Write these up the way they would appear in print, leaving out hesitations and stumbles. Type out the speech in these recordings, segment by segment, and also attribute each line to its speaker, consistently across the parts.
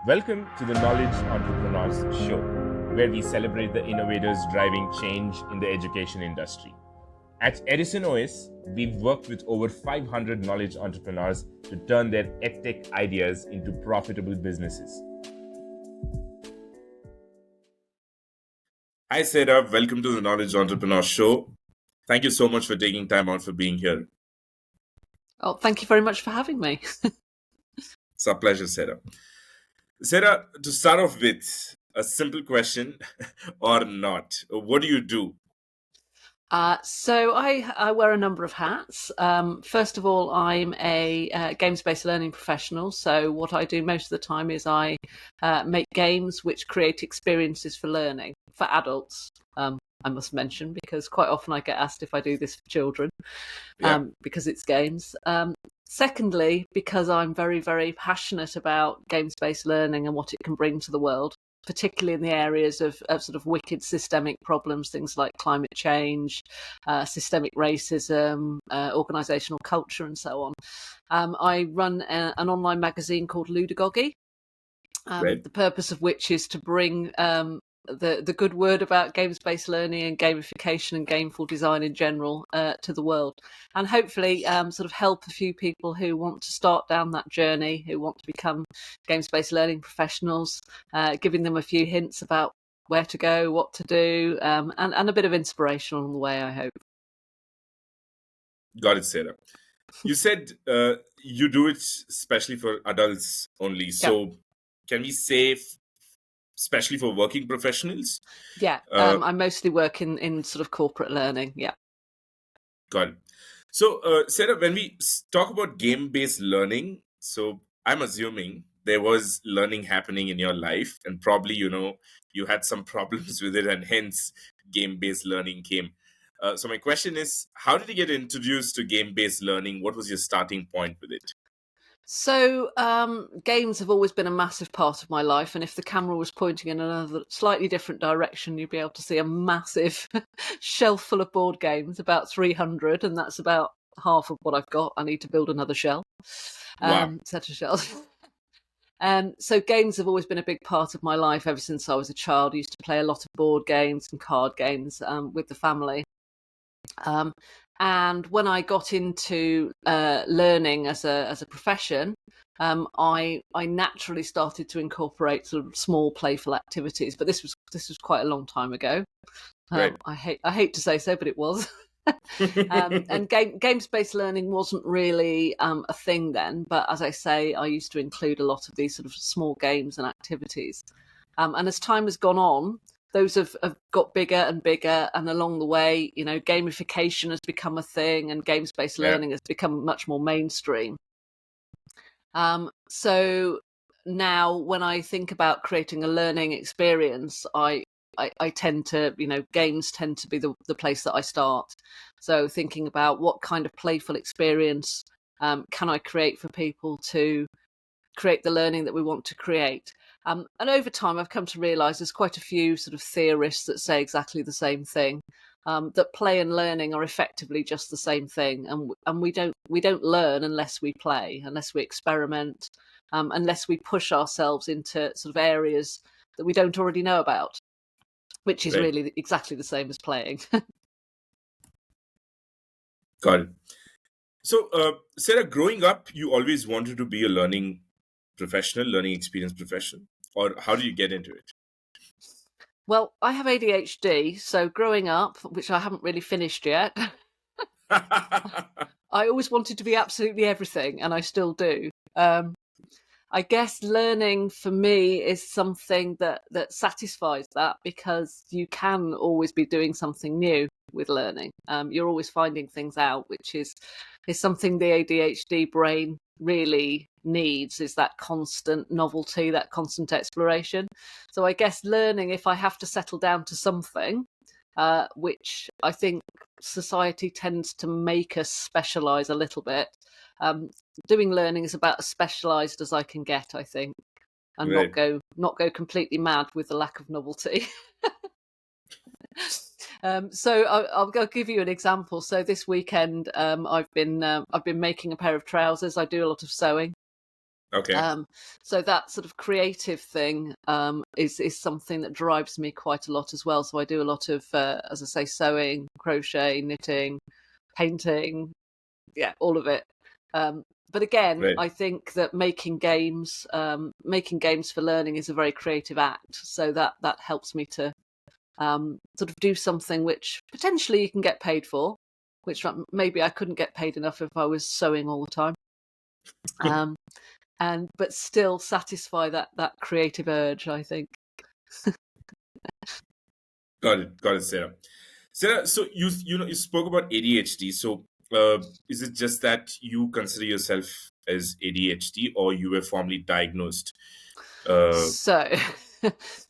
Speaker 1: Welcome to the Knowledge Entrepreneurs Show, where we celebrate the innovators driving change in the education industry. At Edison OS, we've worked with over 500 knowledge entrepreneurs to turn their edtech ideas into profitable businesses. Hi, Sarah. Welcome to the Knowledge Entrepreneurs Show. Thank you so much for taking time out for being here.
Speaker 2: Oh, thank you very much for having me.
Speaker 1: It's a pleasure, Sarah. Sarah, to start off with, a simple question or not. What do you do?
Speaker 2: So I wear a number of hats. First of all, I'm a games-based learning professional. So what I do most of the time is I make games which create experiences for learning for adults. I must mention, because quite often I get asked if I do this for children, because it's games. Secondly, because I'm very, very passionate about games-based learning and what it can bring to the world, particularly in the areas of sort of wicked systemic problems, things like climate change, systemic racism, organisational culture, and so on. I run an online magazine called Ludagogy, the purpose of which is to bring the good word about games-based learning and gamification and gameful design in general to the world, and hopefully sort of help a few people who want to start down that journey, who want to become games-based learning professionals, giving them a few hints about where to go, what to do, and a bit of inspiration along the way, I hope.
Speaker 1: Got it, Sarah. You said you do it especially for adults only. So can we say especially for working professionals?
Speaker 2: Yeah, I mostly work in sort of corporate learning, yeah.
Speaker 1: Got it. So, Sarah, when we talk about game-based learning, so I'm assuming there was learning happening in your life, and probably, you had some problems with it, and hence game-based learning came. So my question is, how did you get introduced to game-based learning? What was your starting point with it?
Speaker 2: So games have always been a massive part of my life, and if the camera was pointing in another slightly different direction, you'd be able to see a massive shelf full of board games, about 300, and that's about half of what I've got. I need to build another shelf, set of shelves. So games have always been a big part of my life ever since I was a child. I used to play a lot of board games and card games with the family. And when I got into learning as a profession, I naturally started to incorporate sort of small playful activities. But this was quite a long time ago.
Speaker 1: Right.
Speaker 2: I hate to say so, but it was. And games-based learning wasn't really a thing then. But as I say, I used to include a lot of these sort of small games and activities. And as time has gone on, those have got bigger and bigger, and along the way, gamification has become a thing, and games-based learning has become much more mainstream. So now, when I think about creating a learning experience, I tend to, games tend to be the place that I start. So thinking about what kind of playful experience can I create for people to create the learning that we want to create. And over time, I've come to realise there's quite a few sort of theorists that say exactly the same thing, that play and learning are effectively just the same thing, and we don't learn unless we play, unless we experiment, unless we push ourselves into sort of areas that we don't already know about, which is really exactly the same as playing.
Speaker 1: Got it. So, Sarah, growing up, you always wanted to be a learning experience professional, or how do you get into it?
Speaker 2: Well, I have ADHD, so growing up, which I haven't really finished yet, I always wanted to be absolutely everything, and I still do. I guess learning for me is something that satisfies that, because you can always be doing something new with learning. You're always finding things out, which is something the ADHD brain really needs, is that constant novelty, that constant exploration. So I guess learning, if I have to settle down to something, which I think society tends to make us specialise a little bit, doing learning is about as specialised as I can get, I think, and not go completely mad with the lack of novelty. So I'll give you an example. So this weekend, I've been making a pair of trousers. I do a lot of sewing,
Speaker 1: Okay.
Speaker 2: So that sort of creative thing is something that drives me quite a lot as well. So I do a lot of, as I say, sewing, crochet, knitting, painting, all of it. But again,
Speaker 1: Right.
Speaker 2: I think that making games for learning is a very creative act. So that helps me to sort of do something which potentially you can get paid for, which maybe I couldn't get paid enough if I was sewing all the time. But still satisfy that creative urge, I think.
Speaker 1: Got it, Sarah. Sarah, so you spoke about ADHD. So is it just that you consider yourself as ADHD, or you were formally diagnosed?
Speaker 2: So,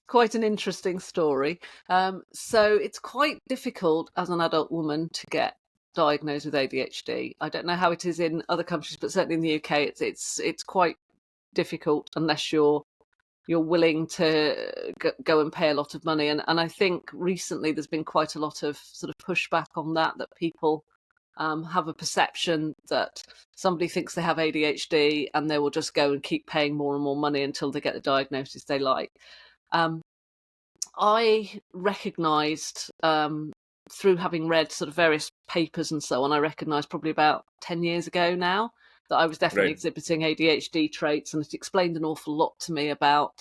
Speaker 2: quite an interesting story. So it's quite difficult as an adult woman to get diagnosed with ADHD. I don't know how it is in other countries, but certainly in the UK, it's quite difficult unless you're willing to go and pay a lot of money. And I think recently there's been quite a lot of sort of pushback on that people have a perception that somebody thinks they have ADHD and they will just go and keep paying more and more money until they get the diagnosis they like. I recognised through having read sort of various papers and so on, I recognised probably about 10 years ago now that I was definitely
Speaker 1: Right.
Speaker 2: exhibiting ADHD traits, and it explained an awful lot to me about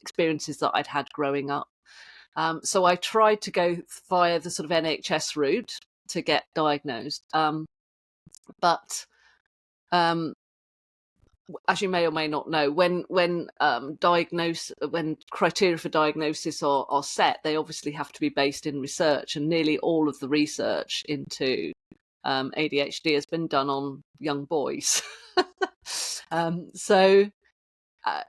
Speaker 2: experiences that I'd had growing up. So I tried to go via the sort of NHS route to get diagnosed. But as you may or may not know, when criteria for diagnosis are set, they obviously have to be based in research, and nearly all of the research into ADHD has been done on young boys. So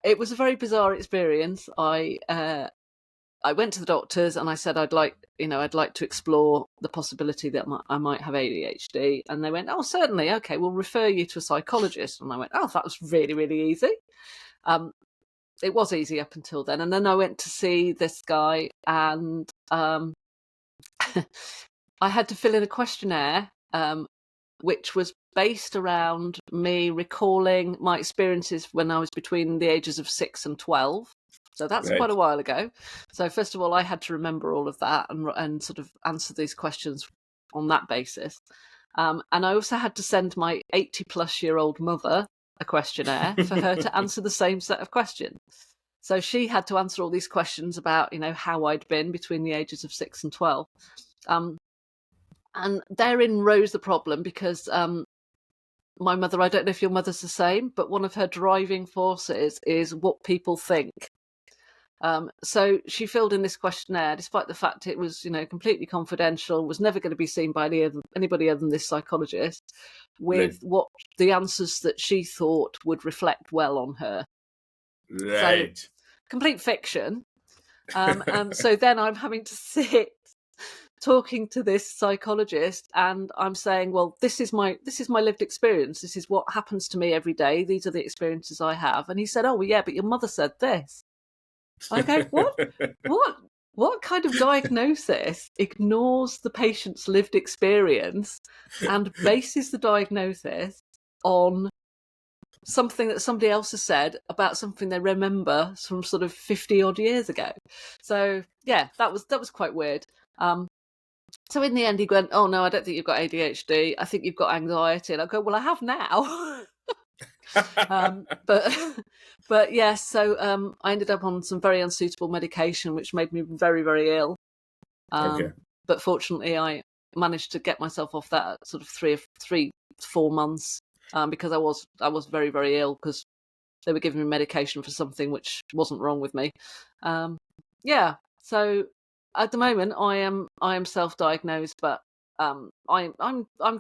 Speaker 2: it was a very bizarre experience. I went to the doctors and I said I'd like to explore the possibility that I might have ADHD, and they went, "Oh, certainly, okay, we'll refer you to a psychologist." And I went, "Oh, that was really, really easy." It was easy up until then, and then I went to see this guy, and I had to fill in a questionnaire, which was based around me recalling my experiences when I was between the ages of 6 and 12. So that's
Speaker 1: Right.
Speaker 2: quite a while ago. So first of all, I had to remember all of that and sort of answer these questions on that basis. And I also had to send my 80-plus-year-old mother a questionnaire for her to answer the same set of questions. So she had to answer all these questions about, how I'd been between the ages of 6 and 12. And therein rose the problem because my mother, I don't know if your mother's the same, but one of her driving forces is what people think. So she filled in this questionnaire, despite the fact it was, completely confidential, was never going to be seen by anybody other than this psychologist, with
Speaker 1: Right.
Speaker 2: what the answers that she thought would reflect well on her. So
Speaker 1: Right.
Speaker 2: complete fiction. So then I'm having to sit talking to this psychologist, and I'm saying, well, this is my lived experience. This is what happens to me every day. These are the experiences I have. And he said, "Oh, well, yeah, but your mother said this." I go, what kind of diagnosis ignores the patient's lived experience and bases the diagnosis on something that somebody else has said about something they remember from sort of 50 odd years ago? So yeah, that was quite weird. So in the end, he went, "Oh no, I don't think you've got ADHD. I think you've got anxiety." And I go, "Well, I have now." But yes, so I ended up on some very unsuitable medication, which made me very, very ill.
Speaker 1: Okay.
Speaker 2: But fortunately, I managed to get myself off that at sort of 4 months, because I was very, very ill, because they were giving me medication for something which wasn't wrong with me. So at the moment, I am self-diagnosed, but I'm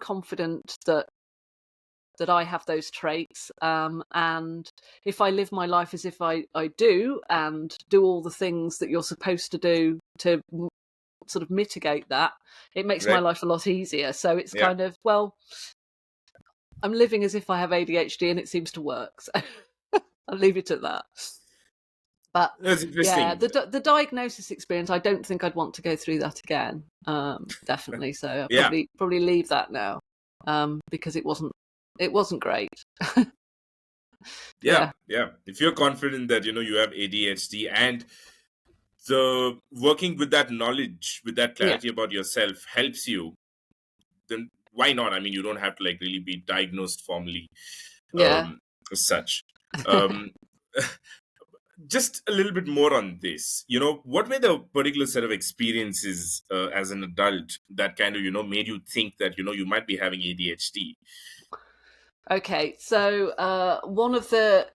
Speaker 2: confident that I have those traits, and if I live my life as if I do, and do all the things that you're supposed to do to sort of mitigate that, it makes my
Speaker 1: Right.
Speaker 2: life a lot easier. So it's
Speaker 1: Yeah.
Speaker 2: kind of, well, I'm living as if I have ADHD and it seems to work. So I'll leave it at that. But
Speaker 1: That's
Speaker 2: yeah,
Speaker 1: interesting.
Speaker 2: the diagnosis experience, I don't think I'd want to go through that again. Definitely. So I'll
Speaker 1: Yeah.
Speaker 2: probably leave that now, because it wasn't great.
Speaker 1: Yeah,
Speaker 2: Yeah,
Speaker 1: yeah. If you're confident that you have ADHD, and the working with that knowledge, with that
Speaker 2: yeah,
Speaker 1: clarity about yourself helps you, then why not? I mean, you don't have to like really be diagnosed formally,
Speaker 2: yeah.
Speaker 1: um, as such. Um, just a little bit more on this. What were the particular set of experiences as an adult that kind of made you think that you might be having ADHD?
Speaker 2: Okay, so one of the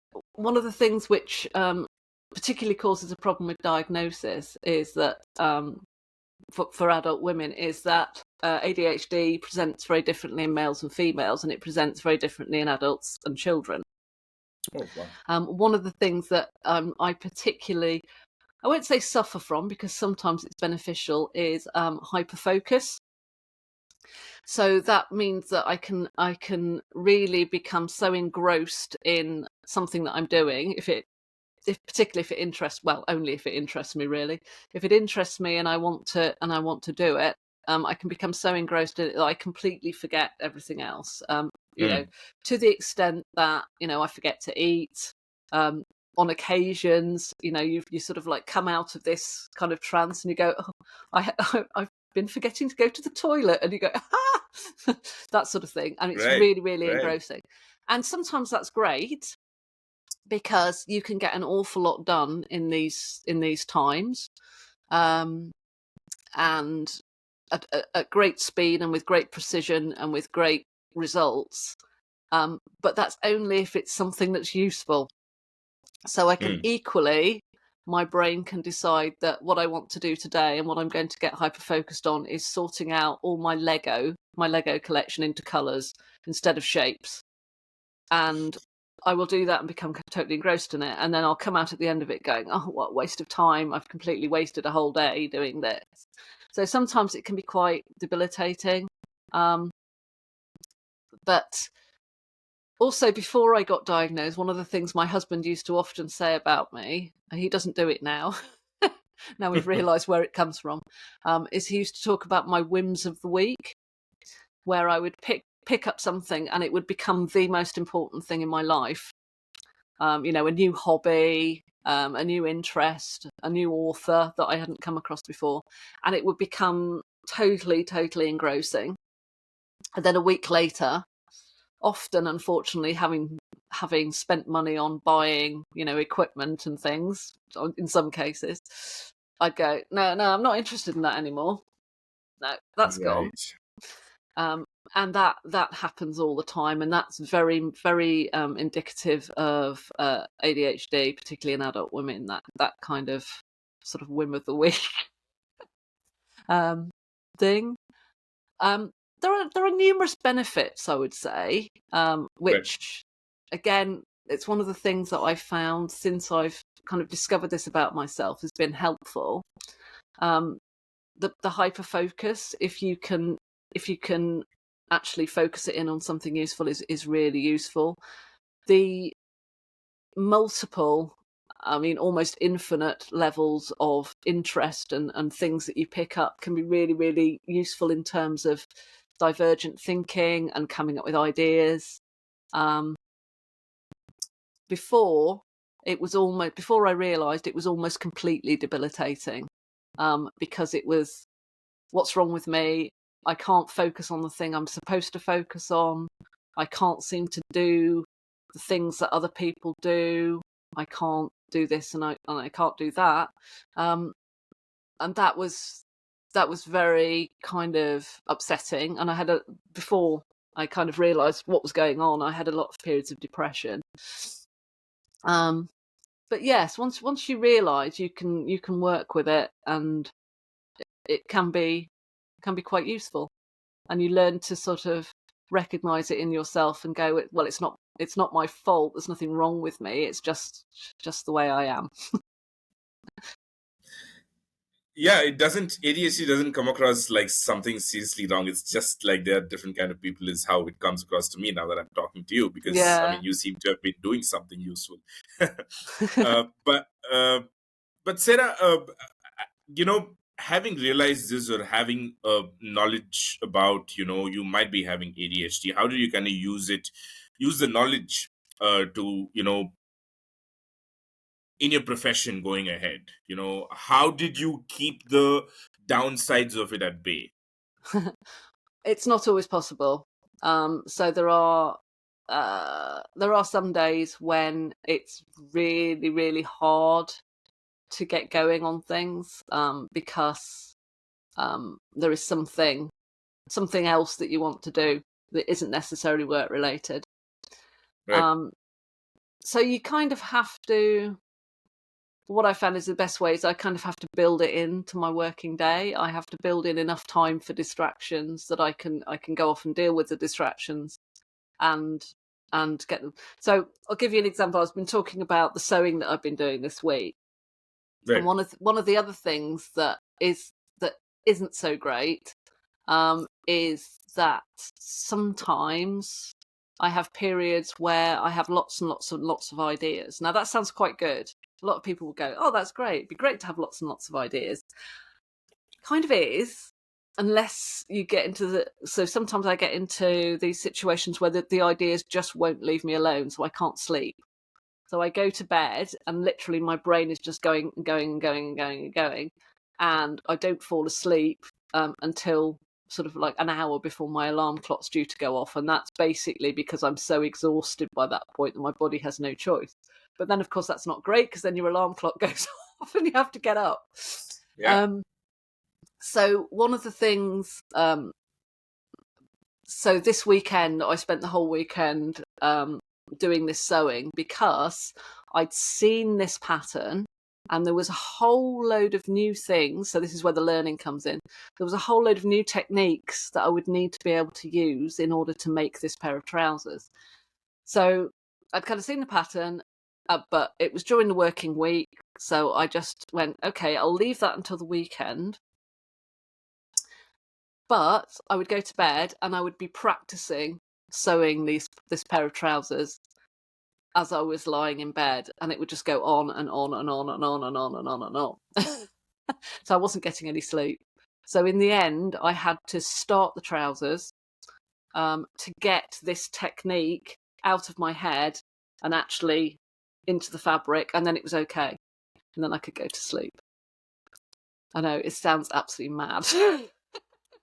Speaker 2: things which particularly causes a problem with diagnosis is that for adult women is that ADHD presents very differently in males and females, and it presents very differently in adults and children.
Speaker 1: Oh wow.
Speaker 2: One of the things that I particularly, I won't say suffer from because sometimes it's beneficial, is hyperfocus. So that means that I can really become so engrossed in something that I'm doing, if particularly if it interests, well, only if it interests me really. If it interests me and I want to do it, I can become so engrossed in it that I completely forget everything else.
Speaker 1: Mm,
Speaker 2: To the extent that I forget to eat. On occasions, you sort of like come out of this kind of trance and you go, oh, I've been forgetting to go to the toilet, and you go, ah, that sort of thing, and it's
Speaker 1: right,
Speaker 2: really, really
Speaker 1: right.
Speaker 2: engrossing. And sometimes that's great because you can get an awful lot done in these times, um, and at great speed and with great precision and with great results. But that's only if it's something that's useful. So I can
Speaker 1: Mm,
Speaker 2: equally, my brain can decide that what I want to do today and what I'm going to get hyper focused on is sorting out all my Lego collection into colours instead of shapes. And I will do that and become totally engrossed in it. And then I'll come out at the end of it going, oh, what a waste of time. I've completely wasted a whole day doing this. So sometimes it can be quite debilitating. Um, but also, before I got diagnosed, one of the things my husband used to often say about me, he doesn't do it now. Now we've realised where it comes from, is he used to talk about my whims of the week, where I would pick up something and it would become the most important thing in my life. A new hobby, a new interest, a new author that I hadn't come across before, and it would become totally, totally engrossing. And then a week later, often, unfortunately, having spent money on buying, equipment and things, in some cases, I'd go, no, no, I'm not interested in that anymore. No, that's gone.
Speaker 1: right.
Speaker 2: Um, and that happens all the time, and that's very, very indicative of ADHD, particularly in adult women. That kind of sort of whim of the week um, thing. Um, there are numerous benefits, I would say,
Speaker 1: Right.
Speaker 2: which again, it's one of the things that I've found since I've kind of discovered this about myself has been helpful. Um, the hyper focus, if you can actually focus it in on something useful, is really useful. The multiple, I mean, almost infinite levels of interest and things that you pick up can be really, really useful in terms of divergent thinking and coming up with ideas. Um, before before I realised it was almost completely debilitating, because it was, what's wrong with me? I can't focus on the thing I'm supposed to focus on. I can't seem to do the things that other people do. I can't do this and I can't do that. And that was very kind of upsetting. And before I kind of realised what was going on, I had a lot of periods of depression. Um, but yes, once you realise you can work with it, and it can be quite useful, and you learn to sort of recognize it in yourself and go, well, it's not my fault, there's nothing wrong with me, it's just the way I am.
Speaker 1: Yeah, it doesn't ADHD doesn't come across like something seriously wrong. It's just like there are different kind of people is how it comes across to me now that I'm talking to you, because I
Speaker 2: Yeah.
Speaker 1: mean you seem to have been doing something useful. uh, but uh, but Sarah, having realized this, or having knowledge about you might be having ADHD, how do you kind of use the knowledge to, in your profession going ahead? How did you keep the downsides of it at bay?
Speaker 2: It's not always possible. So there are some days when it's really, really hard to get going on things, because there is something else that you want to do that isn't necessarily work related.
Speaker 1: Right.
Speaker 2: So you kind of have to. What I found is the best way is I kind of have to build it into my working day. I have to build in enough time for distractions that I can go off and deal with the distractions and get them. So I'll give you an example. I've been talking about the sewing that I've been doing this week, and
Speaker 1: Right.
Speaker 2: one of the other things that isn't so great is that sometimes I have periods where I have lots and lots of ideas. Now that sounds quite good. A lot of people will go, "Oh, that's great. It'd be great to have lots and lots of ideas." Kind of is, unless you get into so sometimes I get into these situations where the ideas just won't leave me alone, so I can't sleep. So I go to bed and literally my brain is just going and going and going and going and going, and I don't fall asleep until sort of like an hour before my alarm clock's due to go off, and that's basically because I'm so exhausted by that point that my body has no choice. But then, of course, that's not great because then your alarm clock goes off and you have to get up.
Speaker 1: Yeah.
Speaker 2: So one of the things, so this weekend, I spent the whole weekend doing this sewing because I'd seen this pattern and there was a whole load of new things. So this is where the learning comes in. There was a whole load of new techniques that I would need to be able to use in order to make this pair of trousers. So I'd kind of seen the pattern, but it was during the working week. So I just went, okay, I'll leave that until the weekend. But I would go to bed and I would be practicing sewing this pair of trousers as I was lying in bed, and it would just go on and on and on and on and on and on and on. So I wasn't getting any sleep. So in the end, I had to start the trousers to get this technique out of my head and actually into the fabric, and then it was okay. And then I could go to sleep. I know, it sounds absolutely mad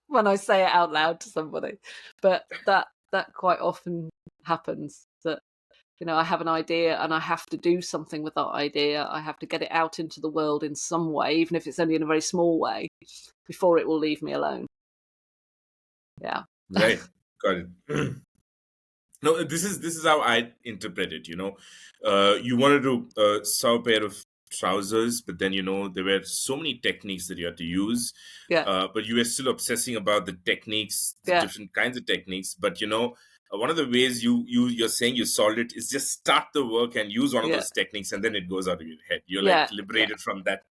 Speaker 2: when I say it out loud to somebody, but that quite often happens, that I have an idea and I have to do something with that idea. I have to get it out into the world in some way, even if it's only in a very small way, before it will leave me alone. Yeah.
Speaker 1: Right. Got it. No, this is how I interpret it. You wanted to sew a pair of trousers, but then there were so many techniques that you had to use.
Speaker 2: Yeah.
Speaker 1: But you were still obsessing about the techniques, the
Speaker 2: Yeah.
Speaker 1: different kinds of techniques. But one of the ways you're saying you solved it is just start the work and use one of
Speaker 2: Yeah.
Speaker 1: those techniques, and then it goes out of your head. You're
Speaker 2: Yeah.
Speaker 1: like liberated from that.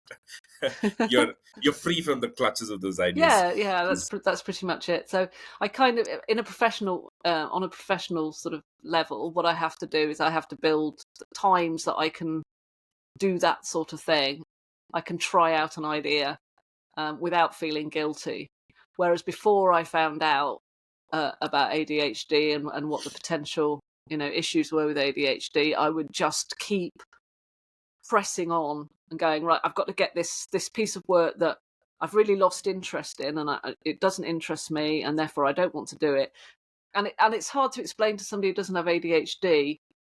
Speaker 1: You're free from the clutches of those ideas.
Speaker 2: Yeah. That's pretty much it. So I kind of, in a professional, on a professional sort of level, what I have to do is I have to build times that I can do that sort of thing. I can try out an idea without feeling guilty. Whereas before I found out about ADHD and what the potential issues were with ADHD, I would just keep pressing on and going, right, I've got to get this piece of work that I've really lost interest in, and it doesn't interest me, and therefore I don't want to do it. And it's hard to explain to somebody who doesn't have ADHD.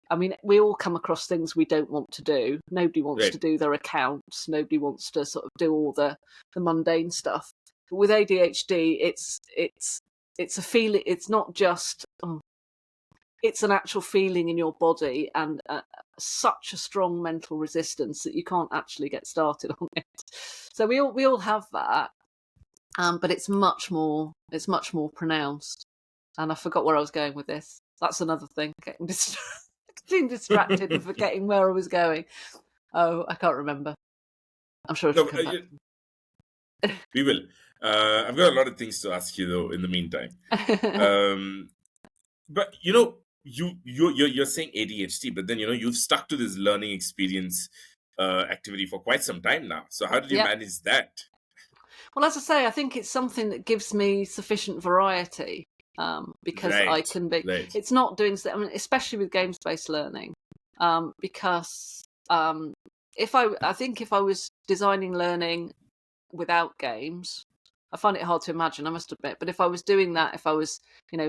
Speaker 2: I mean, we all come across things we don't want to do. Nobody wants
Speaker 1: Right.
Speaker 2: to do their accounts. Nobody wants to sort of do all the mundane stuff. But with ADHD, it's a feeling. It's not just. It's an actual feeling in your body, and such a strong mental resistance that you can't actually get started on it. So we all have that, but it's much more pronounced. And I forgot where I was going with this. That's another thing, getting distracted and forgetting where I was going. Oh, I can't remember. I'm sure it'll come back.
Speaker 1: We will. I've got a lot of things to ask you though in the meantime. But you're saying ADHD, but then you've stuck to this learning experience activity for quite some time now. So how did you manage that?
Speaker 2: Well, as I say, I think it's something that gives me sufficient variety. because I
Speaker 1: Right.
Speaker 2: can be.
Speaker 1: Right.
Speaker 2: It's not doing. I mean, especially with games-based learning, because I think if I was designing learning without games, I find it hard to imagine, I must admit. But if I was doing that, if I was,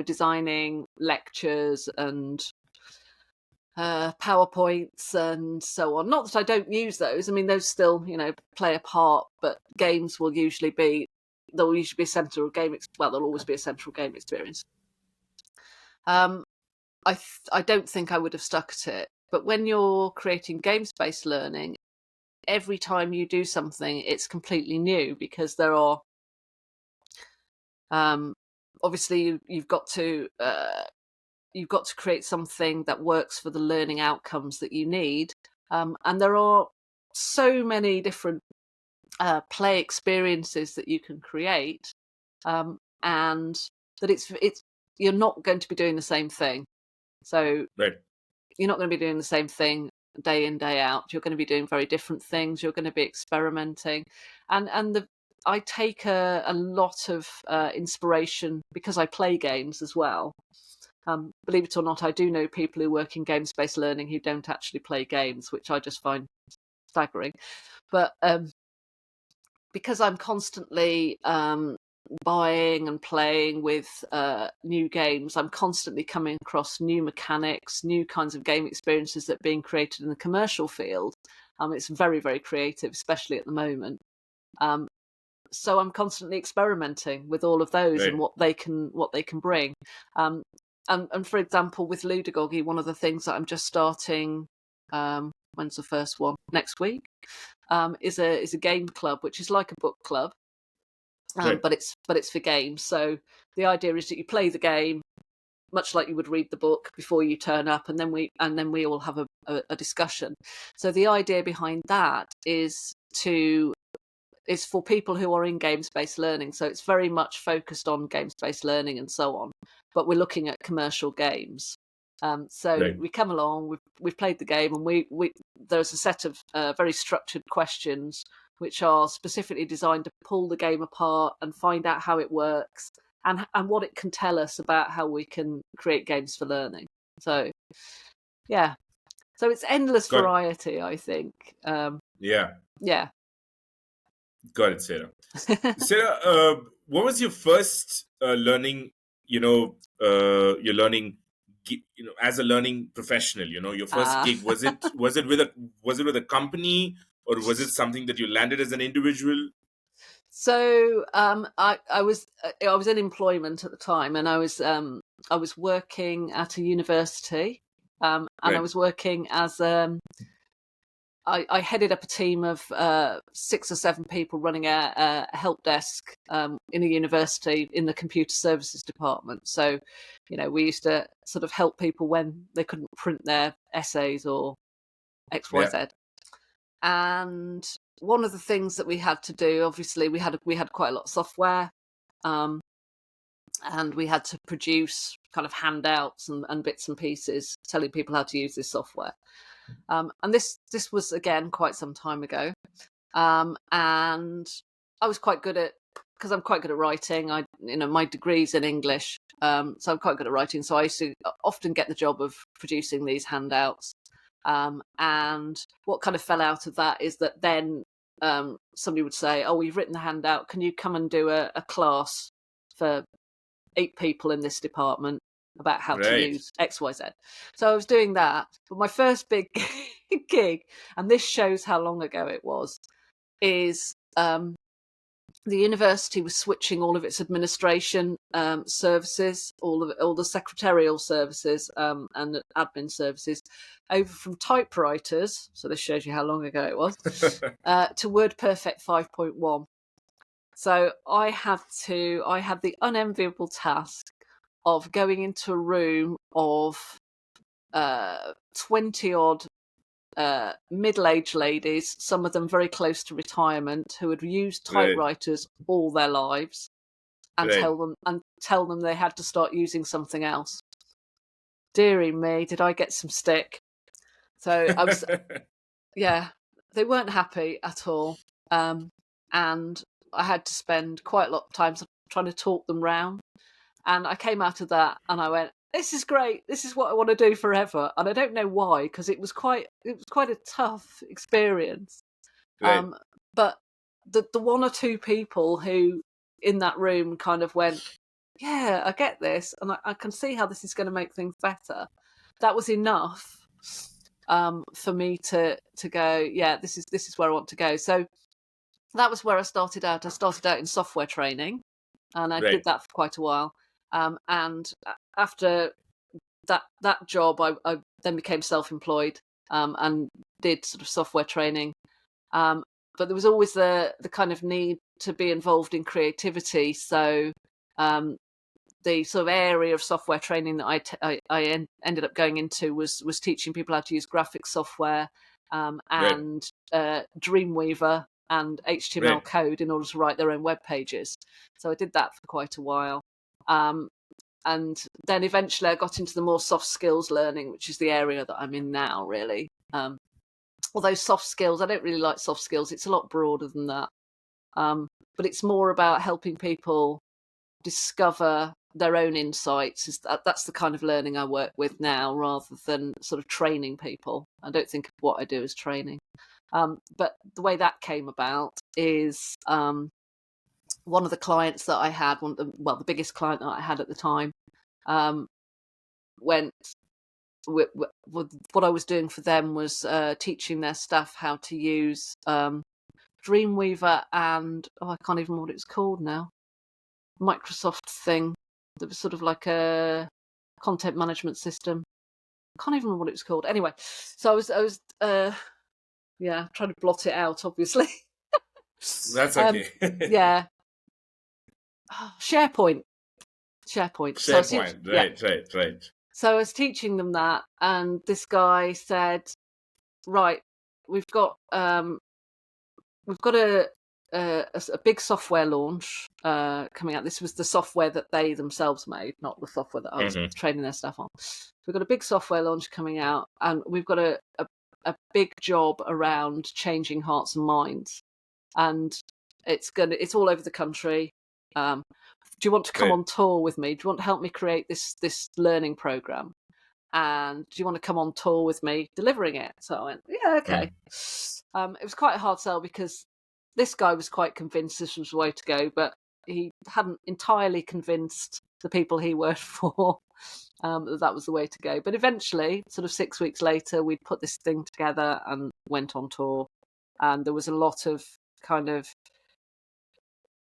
Speaker 2: designing lectures and PowerPoints and so on, not that I don't use those. I mean, those still, play a part. But games will usually be. There'll usually be a central game. Well, there'll always be a central game experience. I don't think I would have stuck at it. But when you're creating games-based learning, every time you do something, it's completely new, because there are obviously you've got to create something that works for the learning outcomes that you need, and there are so many different play experiences that you can create, and that it's you're not going to be doing the same thing. So
Speaker 1: Right.
Speaker 2: you're not going to be doing the same thing day in, day out. You're going to be doing very different things. You're going to be experimenting, and I take a lot of inspiration, because I play games as well. Believe it or not, I do know people who work in games-based learning who don't actually play games, which I just find staggering. But because I'm constantly buying and playing with new games, I'm constantly coming across new mechanics, new kinds of game experiences that are being created in the commercial field. It's very, very creative, especially at the moment. So I'm constantly experimenting with all of those and
Speaker 1: Right.
Speaker 2: what they can bring. And for example, with Ludagogy, one of the things that I'm just starting, when's the first one? Next week, is a game club, which is like a book club,
Speaker 1: Right.
Speaker 2: but it's for games. So the idea is that you play the game much like you would read the book before you turn up, and then we all have a discussion. So the idea behind that is for people who are in games-based learning. So it's very much focused on games-based learning and so on, but we're looking at commercial games. So
Speaker 1: Right.
Speaker 2: we come along, we've played the game, and we there's a set of very structured questions which are specifically designed to pull the game apart and find out how it works, and what it can tell us about how we can create games for learning. So yeah, so it's endless
Speaker 1: Got it.
Speaker 2: variety, I think.
Speaker 1: Yeah.
Speaker 2: Yeah.
Speaker 1: Got it, Sarah. Sarah, what was your first learning? Your learning, as a learning professional. Your first
Speaker 2: Ah.
Speaker 1: gig, was it with a company, or was it something that you landed as an individual?
Speaker 2: So I was in employment at the time, and I was working at a university, and I
Speaker 1: Right.
Speaker 2: was working as I headed up a team of 6 or 7 people running a help desk in a university in the computer services department. So, we used to sort of help people when they couldn't print their essays or X, Y,
Speaker 1: Yeah.
Speaker 2: Z. And one of the things that we had to do, obviously, we had quite a lot of software, um, and we had to produce kind of handouts and bits and pieces telling people how to use this software. And this was again quite some time ago, and I was quite good at, because I'm quite good at writing. My degree's in English, so I'm quite good at writing. So I used to often get the job of producing these handouts. And what kind of fell out of that is that then somebody would say, "Oh, we've written the handout. Can you come and do a class for 8 people in this department about how to
Speaker 1: Right.
Speaker 2: use X, Y, Z?" So I was doing that. But my first big gig, and this shows how long ago it was, is the university was switching all of its administration services, all the secretarial services and admin services, over from typewriters. So this shows you how long ago it was, to WordPerfect 5.1. So I had the unenviable task of going into a room of 20 odd middle-aged ladies, some of them very close to retirement, who had used
Speaker 1: Right.
Speaker 2: typewriters all their lives, and
Speaker 1: Right.
Speaker 2: tell them they had to start using something else. Deary me, did I get some stick? So I was, yeah, they weren't happy at all, and I had to spend quite a lot of time trying to talk them round. And I came out of that and I went, this is great. This is what I want to do forever. And I don't know why, because it was quite a tough experience.
Speaker 1: Right.
Speaker 2: But the one or two people who in that room kind of went, yeah, I get this, and I can see how this is going to make things better. That was enough for me to go, yeah, this is where I want to go. So that was where I started out. I started out in software training, and I did
Speaker 1: Right.
Speaker 2: that for quite a while. And after that job, I then became self-employed and did sort of software training. But there was always the kind of need to be involved in creativity. So the sort of area of software training that I ended up going into was teaching people how to use graphics software
Speaker 1: Right.
Speaker 2: and Dreamweaver and HTML
Speaker 1: Right.
Speaker 2: code in order to write their own web pages. So I did that for quite a while. And then eventually I got into the more soft skills learning, which is the area that I'm in now, really. Although soft skills, I don't really like soft skills. It's a lot broader than that. But it's more about helping people discover their own insights. That's the kind of learning I work with now, rather than sort of training people. I don't think of what I do as training. But the way that came about is one of the clients that I had, the biggest client that I had at the time, went. What I was doing for them was teaching their staff how to use Dreamweaver and I can't even remember what it's called now. Microsoft thing that was sort of like a content management system. I can't even remember what it was called. Anyway, so I was trying to blot it out, obviously.
Speaker 1: That's okay.
Speaker 2: Yeah. SharePoint. So I was
Speaker 1: SharePoint.
Speaker 2: yeah.
Speaker 1: Right. Right. Right.
Speaker 2: So I was teaching them that, and this guy said, "Right, we've got a big software launch coming out. This was the software that they themselves made, not the software that I was
Speaker 1: Mm-hmm.
Speaker 2: training their staff on. We've got a big software launch coming out, and we've got a big job around changing hearts and minds, and it's all over the country. Do you want to come
Speaker 1: Right.
Speaker 2: on tour with me? Do you want to help me create this learning program? And do you want to come on tour with me delivering it?" So I went, yeah, okay. It was quite a hard sell because this guy was quite convinced this was the way to go, but he hadn't entirely convinced the people he worked for that was the way to go. But eventually, sort of 6 weeks later, we'd put this thing together and went on tour. And there was a lot of kind of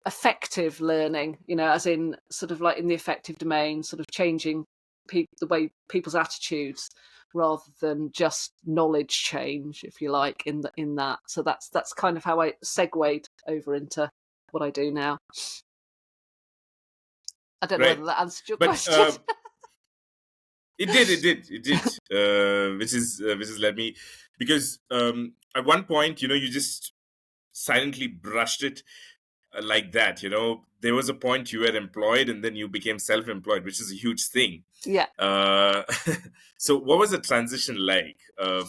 Speaker 2: effective learning, as in sort of like in the effective domain, sort of changing the way people's attitudes rather than just knowledge change, if you like, in that. So that's kind of how I segued over into what I do now. I don't know
Speaker 1: Right.
Speaker 2: whether that answered your
Speaker 1: But
Speaker 2: question.
Speaker 1: it did. It did. It did. Which is let me, because at one point, you just silently brushed it like that. There was a point you were employed and then you became self-employed, which is a huge thing.
Speaker 2: Yeah.
Speaker 1: So what was the transition like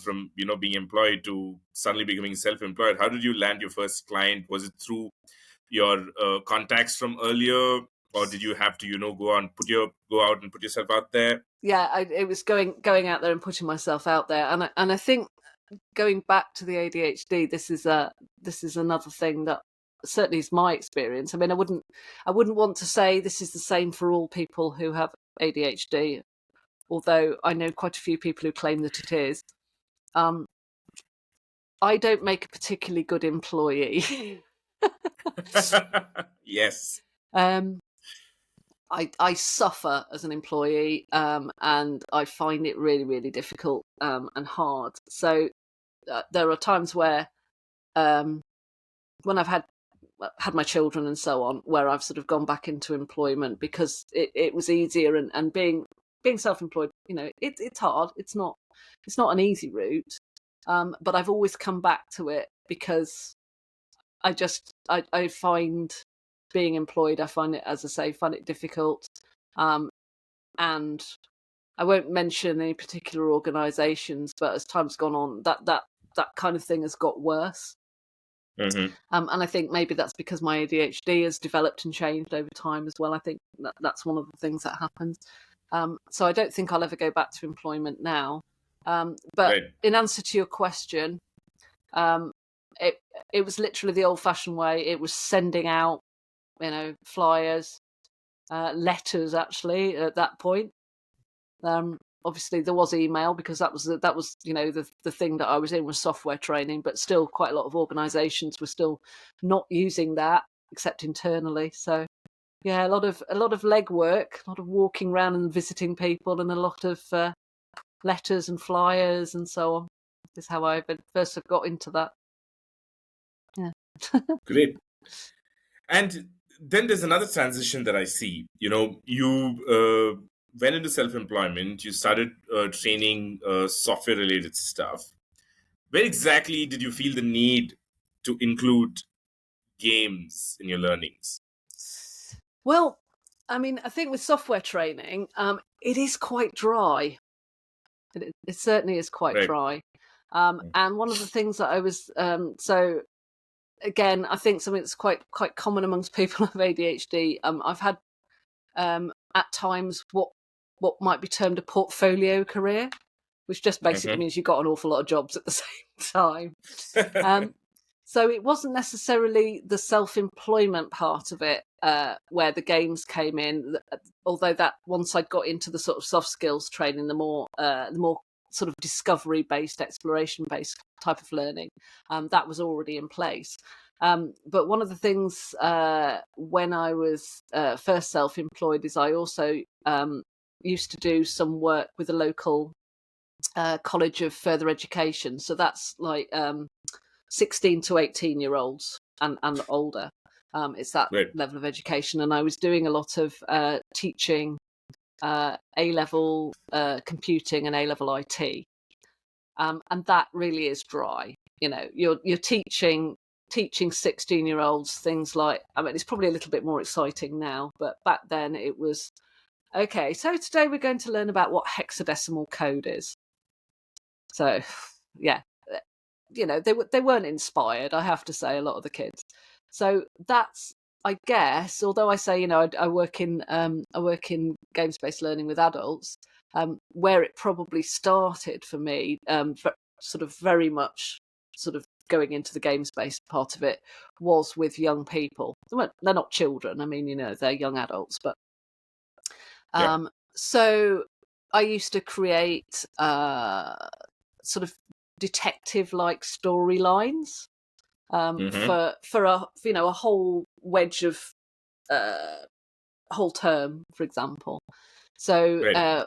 Speaker 1: from being employed to suddenly becoming self-employed? How did you land your first client? Was it through your contacts from earlier, or did you have to go out and put yourself out there?
Speaker 2: Yeah, it was going out there and putting myself out there, and I think going back to the ADHD, this is another thing that certainly is my experience. I mean, I wouldn't want to say this is the same for all people who have ADHD, although I know quite a few people who claim that it is. I don't make a particularly good employee.
Speaker 1: Yes.
Speaker 2: I suffer as an employee, and I find it really, really difficult and hard. So there are times where, when I've had my children and so on, where I've sort of gone back into employment because it was easier, and being self-employed, it's hard. It's not an easy route, but I've always come back to it because I find being employed, I find it, as I say, find it difficult, and I won't mention any particular organisations, but as time's gone on, that kind of thing has got worse.
Speaker 1: Mm-hmm.
Speaker 2: And I think maybe that's because my ADHD has developed and changed over time as well. I think that's one of the things that happens. So I don't think I'll ever go back to employment now. But
Speaker 1: Right.
Speaker 2: in answer to your question, um, it it was literally the old-fashioned way. It was sending out, flyers, letters. Actually, at that point, obviously there was email because that was the thing that I was in was software training, but still quite a lot of organisations were still not using that except internally. So yeah, a lot of legwork, a lot of walking around and visiting people, and a lot of letters and flyers and so on. Is how I first got into that. Yeah.
Speaker 1: Great. And then there's another transition that I see. You went into self-employment. You started training software-related stuff. Where exactly did you feel the need to include games in your learnings?
Speaker 2: Well, I mean, I think with software training, it is quite dry. It certainly is quite
Speaker 1: Right.
Speaker 2: dry. And one of the things that I was so again, I think something that's quite common amongst people with ADHD. I've had at times what might be termed a portfolio career, which just basically
Speaker 1: Mm-hmm.
Speaker 2: means you've got an awful lot of jobs at the same time. So it wasn't necessarily the self-employment part of it where the games came in. Although that once I got into the sort of soft skills training, the more sort of discovery-based, exploration-based type of learning, that was already in place. But one of the things when I was first self-employed is I also used to do some work with a local college of further education. So that's like 16 to 18-year-olds and older. It's that
Speaker 1: Right.
Speaker 2: level of education. And I was doing a lot of teaching A-level computing and A-level IT. And that really is dry. You're teaching 16-year-olds things like, I mean, it's probably a little bit more exciting now, but back then it was, okay, so today we're going to learn about what hexadecimal code is. So, yeah, they weren't inspired, I have to say, a lot of the kids. So that's, I guess, although I say, I work in games-based learning with adults, where it probably started for me, sort of very much sort of going into the games-based part of it was with young people. They're not children. I mean, they're young adults, but
Speaker 1: Yeah.
Speaker 2: so I used to create sort of detective-like storylines
Speaker 1: Mm-hmm.
Speaker 2: for a whole wedge of whole term, for example. So
Speaker 1: Right.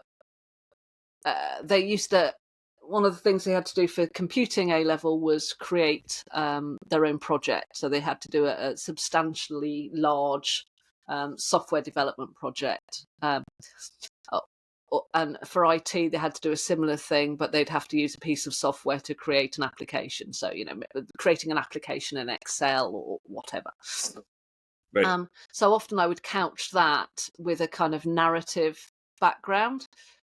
Speaker 2: they used to. One of the things they had to do for computing A level was create their own project. So they had to do a substantially large software development project. And for IT, they had to do a similar thing, but they'd have to use a piece of software to create an application. So, creating an application in Excel or whatever.
Speaker 1: Right.
Speaker 2: So often I would couch that with a kind of narrative background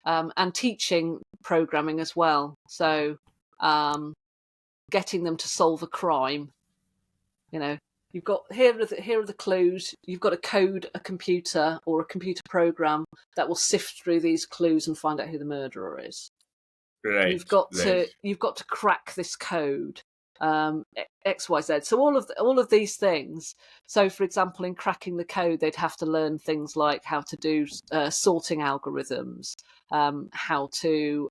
Speaker 2: and teaching programming as well. So getting them to solve a crime. You've got here are the clues. You've got to code a computer or a computer program that will sift through these clues and find out who the murderer is.
Speaker 1: Right.
Speaker 2: You've got
Speaker 1: Right.
Speaker 2: to crack this code. XYZ. So all of these things. So, for example, in cracking the code, they'd have to learn things like how to do sorting algorithms, how to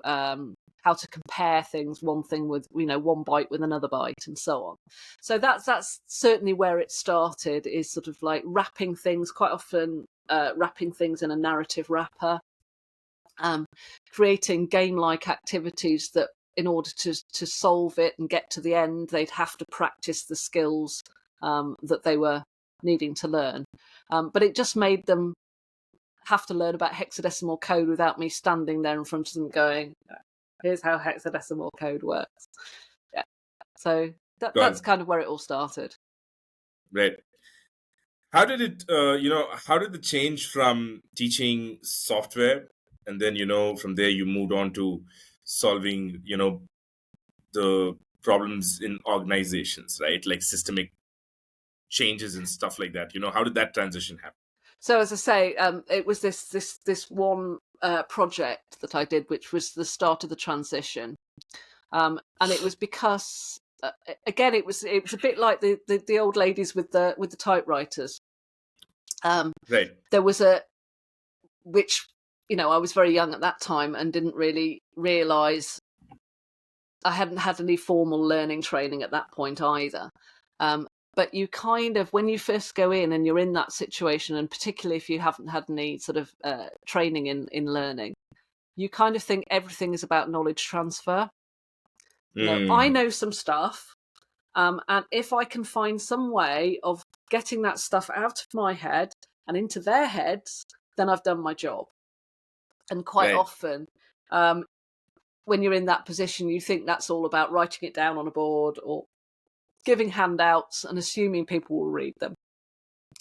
Speaker 2: compare things, one thing with one byte with another byte, and so on. So that's certainly where it started. Is sort of like wrapping things, quite often wrapping things in a narrative wrapper, creating game-like activities that, in order to solve it and get to the end, they'd have to practice the skills that they were needing to learn. But it just made them have to learn about hexadecimal code without me standing there in front of them going, here's how hexadecimal code works. Yeah. So
Speaker 1: Got
Speaker 2: that's
Speaker 1: it.
Speaker 2: kind of where it all started.
Speaker 1: Right. How did it, how did the change from teaching software and then, from there you moved on to solving, the problems in organizations, right? Like systemic changes and stuff like that. How did that transition happen?
Speaker 2: So as I say, it was this one project that I did, which was the start of the transition, and it was because again it was a bit like the old ladies with the typewriters.
Speaker 1: Right.
Speaker 2: There was which I was very young at that time and didn't really realise I hadn't had any formal learning training at that point either. But you kind of, when you first go in and you're in that situation, and particularly if you haven't had any sort of training in learning, you kind of think everything is about knowledge transfer. I
Speaker 1: Mm.
Speaker 2: know some stuff, and if I can find some way of getting that stuff out of my head and into their heads, then I've done my job. And quite
Speaker 1: Right.
Speaker 2: often, when you're in that position, you think that's all about writing it down on a board or giving handouts and assuming people will read them.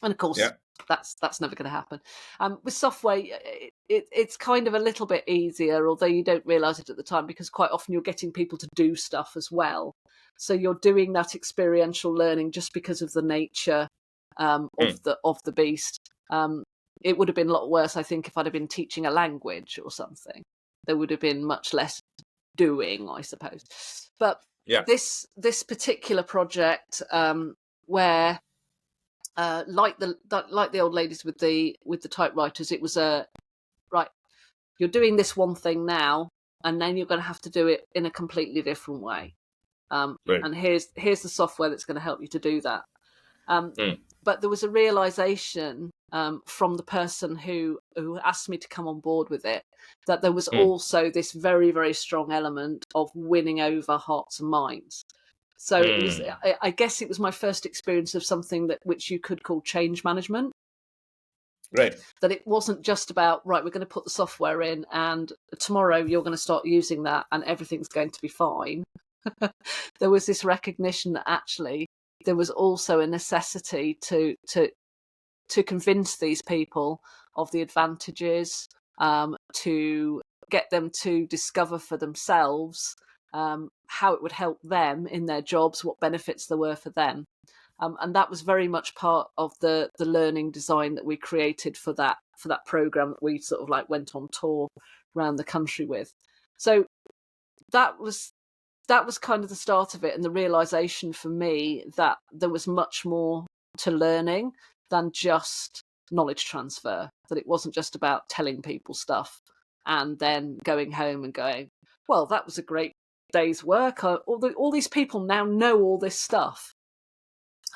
Speaker 2: And of course,
Speaker 1: Yeah.
Speaker 2: that's never going to happen. With software, it's kind of a little bit easier, although you don't realise it at the time, because quite often you're getting people to do stuff as well. So you're doing that experiential learning just because of the nature of the beast. It would have been a lot worse, I think, if I'd have been teaching a language or something. There would have been much less doing, I suppose. But
Speaker 1: Yeah.
Speaker 2: this particular project, where like the old ladies with the typewriters, it was right. You're doing this one thing now, and then you're going to have to do it in a completely different way.
Speaker 1: Right.
Speaker 2: And here's the software that's going to help you to do that.
Speaker 1: Mm.
Speaker 2: But there was a realization from the person who asked me to come on board with it, that there was also this very, very strong element of winning over hearts and minds. So it was, I guess it was my first experience of something which you could call change management.
Speaker 1: Right.
Speaker 2: That it wasn't just about, right, we're going to put the software in and tomorrow you're going to start using that and everything's going to be fine. There was this recognition that actually there was also a necessity to convince these people of the advantages, to get them to discover for themselves how it would help them in their jobs, what benefits there were for them. And that was very much part of the learning design that we created for that program that we sort of like went on tour around the country with. So that was kind of the start of it, and the realization for me that there was much more to learning than just knowledge transfer, that it wasn't just about telling people stuff and then going home and going, well, that was a great day's work. All these people now know all this stuff.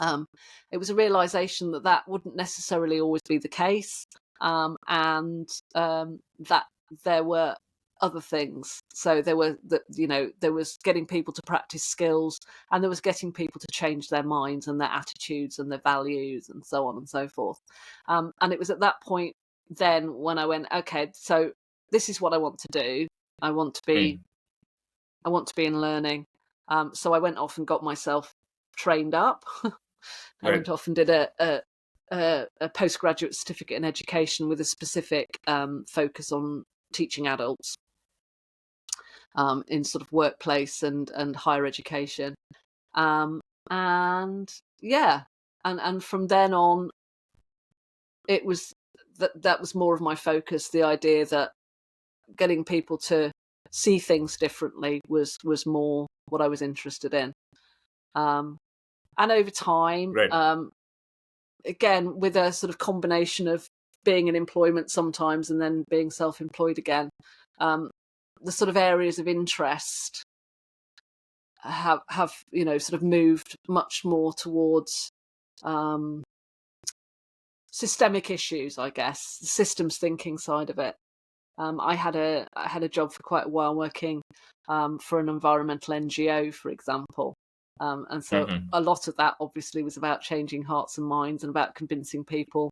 Speaker 2: It was a realization that wouldn't necessarily always be the case, and that there were other things. So there was getting people to practice skills, and there was getting people to change their minds and their attitudes and their values and so on and so forth. And it was at that point then when I went, okay, so this is what I want to do. I want to be in learning. So I went off and got myself trained up. I went off and did a postgraduate certificate in education with a specific focus on teaching adults in sort of workplace and higher education. And yeah, and from then on, it was that was more of my focus. The idea that getting people to see things differently was more what I was interested in. And over time, again, with a sort of combination of being in employment sometimes and then being self-employed again, the sort of areas of interest have sort of moved much more towards systemic issues, I guess, the systems thinking side of it. I had a job for quite a while working for an environmental NGO, for example. And so a lot of that obviously was about changing hearts and minds and about convincing people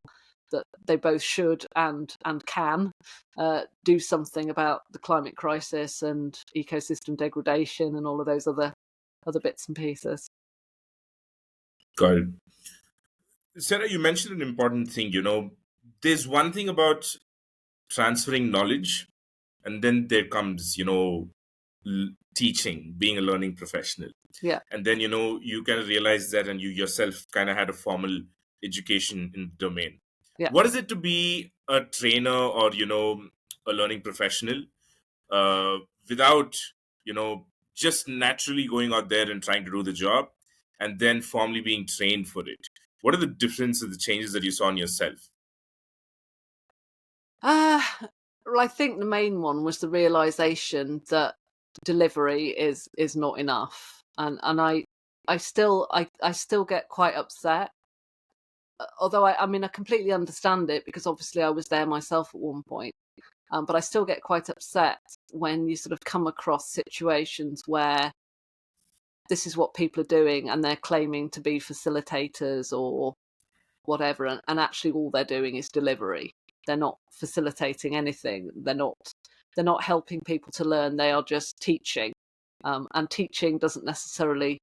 Speaker 2: that they both should and can do something about the climate crisis and ecosystem degradation and all of those other bits and pieces.
Speaker 1: Got it. Sarah, you mentioned an important thing. There's one thing about transferring knowledge, and then there comes, teaching, being a learning professional.
Speaker 2: Yeah.
Speaker 1: And then, you kind of realize that, and you yourself kind of had a formal education in the domain.
Speaker 2: Yeah.
Speaker 1: What is it to be a trainer or, a learning professional uh, without, just naturally going out there and trying to do the job and then formally being trained for it? What are the differences, the changes that you saw in yourself?
Speaker 2: Uh, well, I think the main one was the realization that delivery is not enough, and I still get quite upset. Although I mean I completely understand it, because obviously I was there myself at one point. But I still get quite upset when you sort of come across situations where this is what people are doing and they're claiming to be facilitators or whatever, and actually all they're doing is delivery. They're not facilitating anything. They're not helping people to learn. They are just teaching. And teaching doesn't necessarily,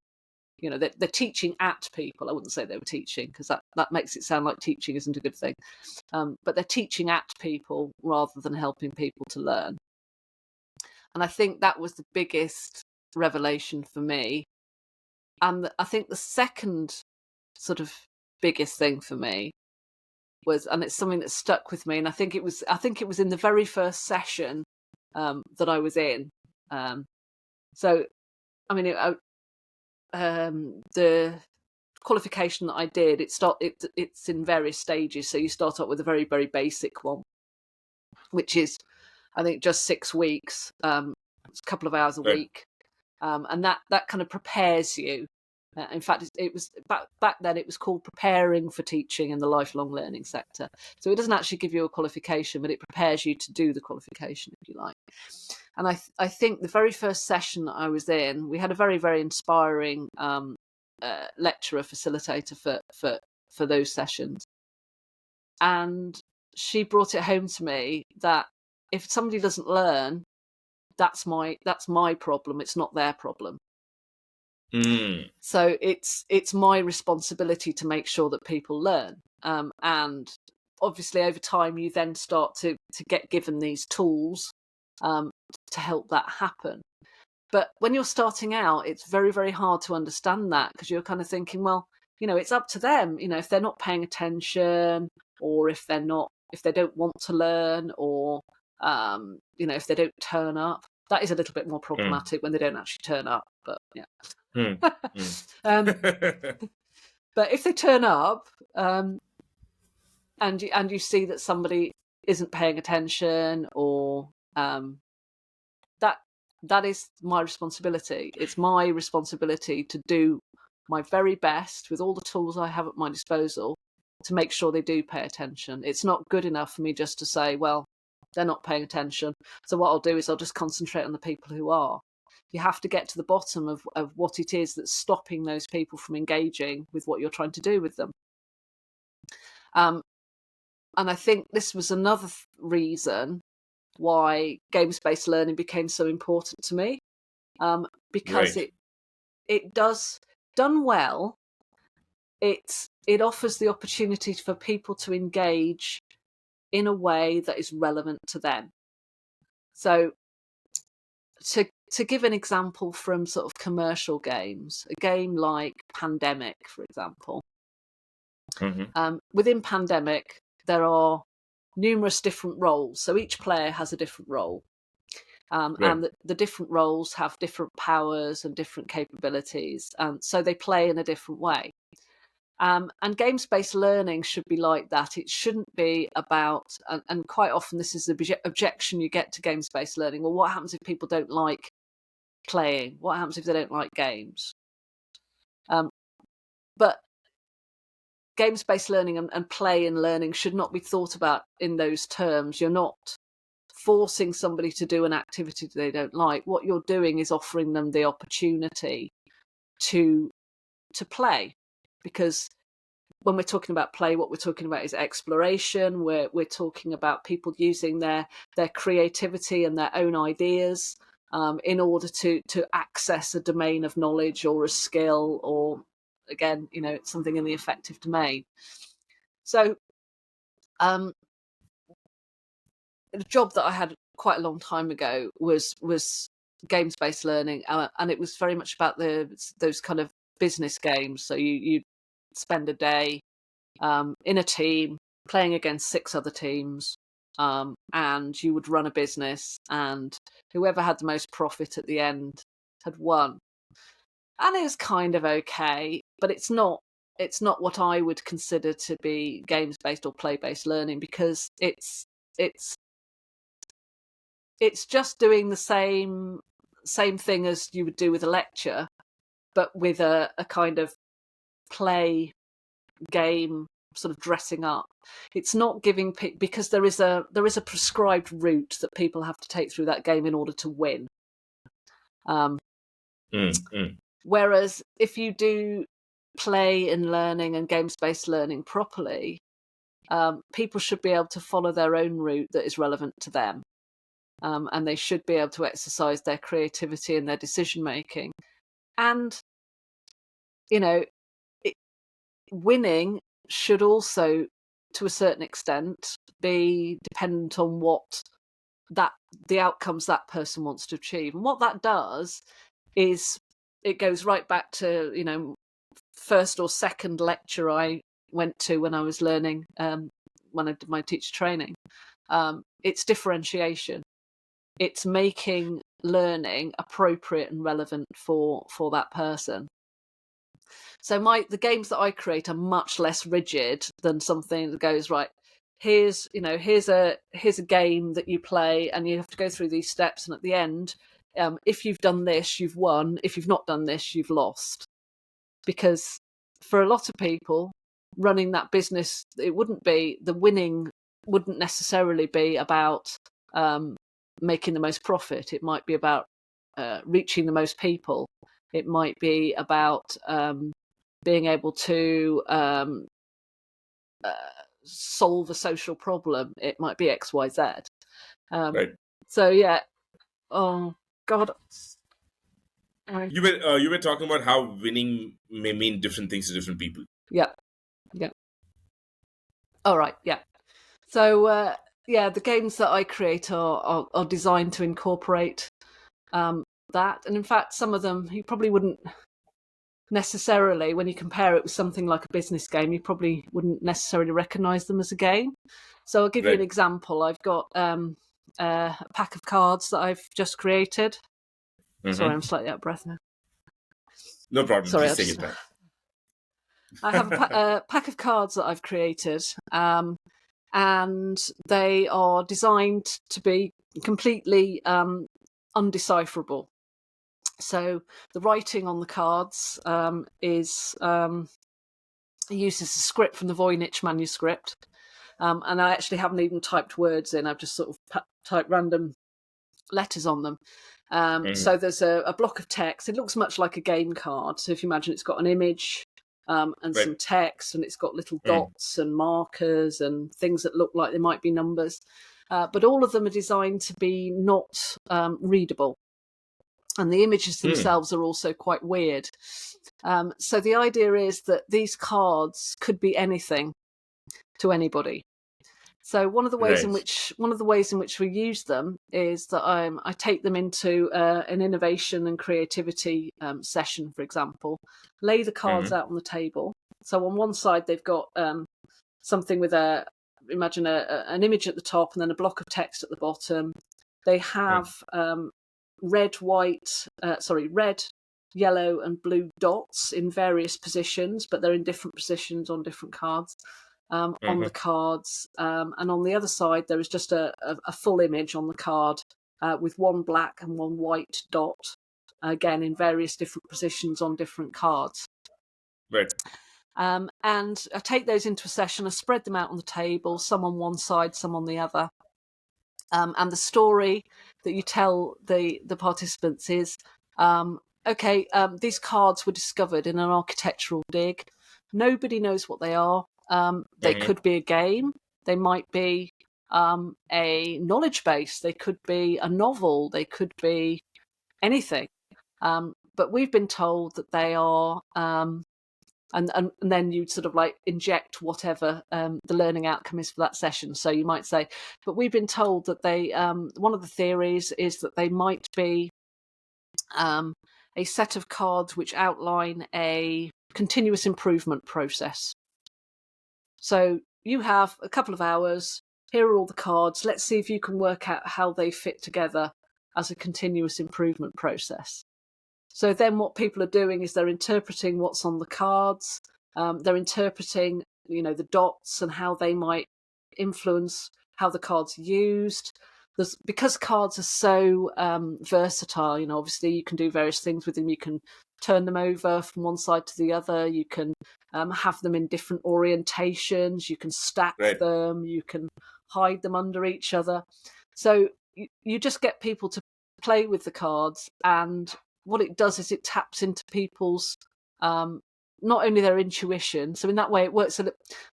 Speaker 2: they're teaching at people. I wouldn't say they were teaching, because that makes it sound like teaching isn't a good thing. But they're teaching at people rather than helping people to learn. And I think that was the biggest revelation for me. And I think the second sort of biggest thing for me was, and it's something that stuck with me, and I think it was in the very first session that I was in. So, I mean, the qualification that I did, it's in various stages. So you start out with a very, very basic one, which is, I think, just 6 weeks. It's a couple of hours a
Speaker 1: Right.
Speaker 2: week, and that kind of prepares you. In fact, it was back then. It was called Preparing for Teaching in the Lifelong Learning Sector. So it doesn't actually give you a qualification, but it prepares you to do the qualification, if you like. And I think the very first session that I was in, we had a very, very inspiring lecturer, facilitator for those sessions, and she brought it home to me that if somebody doesn't learn, that's my problem. It's not their problem.
Speaker 1: Mm.
Speaker 2: So it's my responsibility to make sure that people learn. And obviously over time you then start to get given these tools to help that happen. But when you're starting out, it's very, very hard to understand that, because you're kind of thinking, well, it's up to them. If they're not paying attention, or if they don't want to learn, or if they don't turn up. That is a little bit more problematic when they don't actually turn up. But yeah.
Speaker 1: Mm.
Speaker 2: um, but if they turn up, and you see that somebody isn't paying attention, or that is my responsibility. It's my responsibility to do my very best with all the tools I have at my disposal to make sure they do pay attention. It's not good enough for me just to say, well, they're not paying attention, so what I'll do is I'll just concentrate on the people who are. You have to get to the bottom of what it is that's stopping those people from engaging with what you're trying to do with them. And I think this was another reason why games-based learning became so important to me, because
Speaker 1: Right.
Speaker 2: it does, done well, it offers the opportunity for people to engage in a way that is relevant to them. So to give an example from sort of commercial games, a game like Pandemic, for example. Within Pandemic, there are numerous different roles. So each player has a different role.
Speaker 1: Right.
Speaker 2: And the different roles have different powers and different capabilities. So they play in a different way. And games-based learning should be like that. It shouldn't be about, and quite often this is the objection you get to games-based learning. Well, what happens if people don't like playing? What happens if they don't like games? But games-based learning and play and learning should not be thought about in those terms. You're not forcing somebody to do an activity they don't like. What you're doing is offering them the opportunity to play, because when we're talking about play, what we're talking about is exploration. We're talking about people using their creativity and their own ideas in order to access a domain of knowledge or a skill, or again, something in the affective domain. So the job that I had quite a long time ago was games-based learning, and it was very much about those kind of business games. So you spend a day in a team playing against 6 other teams, and you would run a business, and whoever had the most profit at the end had won. And it was kind of okay, but it's not what I would consider to be games-based or play-based learning, because it's just doing the same thing as you would do with a lecture, but with a kind of play game sort of dressing up. It's not giving because there is a prescribed route that people have to take through that game in order to win. Whereas if you do play and learning and games-based learning properly, people should be able to follow their own route that is relevant to them. And they should be able to exercise their creativity and their decision making. And, winning should also, to a certain extent, be dependent on what the outcomes that person wants to achieve. And what that does is it goes right back to, first or second lecture I went to when I was learning, when I did my teacher training. It's differentiation. It's making learning appropriate and relevant for that person. So the games that I create are much less rigid than something that goes, right, here's a game that you play and you have to go through these steps, and at the end, if you've done this, you've won. If you've not done this, you've lost. Because for a lot of people, running that business, the winning wouldn't necessarily be about making the most profit. It might be about reaching the most people. It might be about being able to solve a social problem. It might be X, Y, Z.
Speaker 1: Right.
Speaker 2: So yeah. Oh God.
Speaker 1: You were talking about how winning may mean different things to different people.
Speaker 2: Yeah. All right. Yeah. So the games that I create are designed to incorporate that, and in fact, some of them you probably wouldn't necessarily, when you compare it with something like a business game, you probably wouldn't necessarily recognise them as a game. So I'll give you an example. I've got a pack of cards that I've just created. Mm-hmm. Sorry, I'm slightly out of breath now.
Speaker 1: No problem. Sorry, please take it back.
Speaker 2: I have a pack of cards that I've created, and they are designed to be completely undecipherable. So the writing on the cards is uses a script from the Voynich manuscript, and I actually haven't even typed words in. I've just sort of typed random letters on them. So there's a block of text. It looks much like a game card. So if you imagine, it's got an image and some text, and it's got little dots and markers and things that look like they might be numbers. But all of them are designed to be not readable. And the images themselves are also quite weird. So the idea is that these cards could be anything to anybody. So one of the ways in which we use them is that I take them into an innovation and creativity session, for example. Lay the cards out on the table. So on one side they've got something with imagine an image at the top and then a block of text at the bottom. They have red, yellow, and blue dots in various positions, but they're in different positions on different cards. On the cards, and on the other side there is just a full image on the card with one black and one white dot, again in various different positions on different cards.
Speaker 1: Right.
Speaker 2: And I take those into a session, I spread them out on the table, some on one side, some on the other. And the story that you tell the participants is, these cards were discovered in an architectural dig. Nobody knows what they are. They could be a game. They might be a knowledge base. They could be a novel. They could be anything. But we've been told that they are, and then you sort of like inject whatever the learning outcome is for that session. So you might say, but we've been told that they, one of the theories is that they might be a set of cards which outline a continuous improvement process. So you have a couple of hours, here are all the cards, let's see if you can work out how they fit together as a continuous improvement process. So then what people are doing is they're interpreting what's on the cards, they're interpreting, the dots and how they might influence how the cards are used. Because cards are so versatile, obviously you can do various things with them. You can turn them over from one side to the other. You can have them in different orientations. You can stack them. You can hide them under each other. So you just get people to play with the cards, and what it does is it taps into people's not only their intuition. So in that way, it works.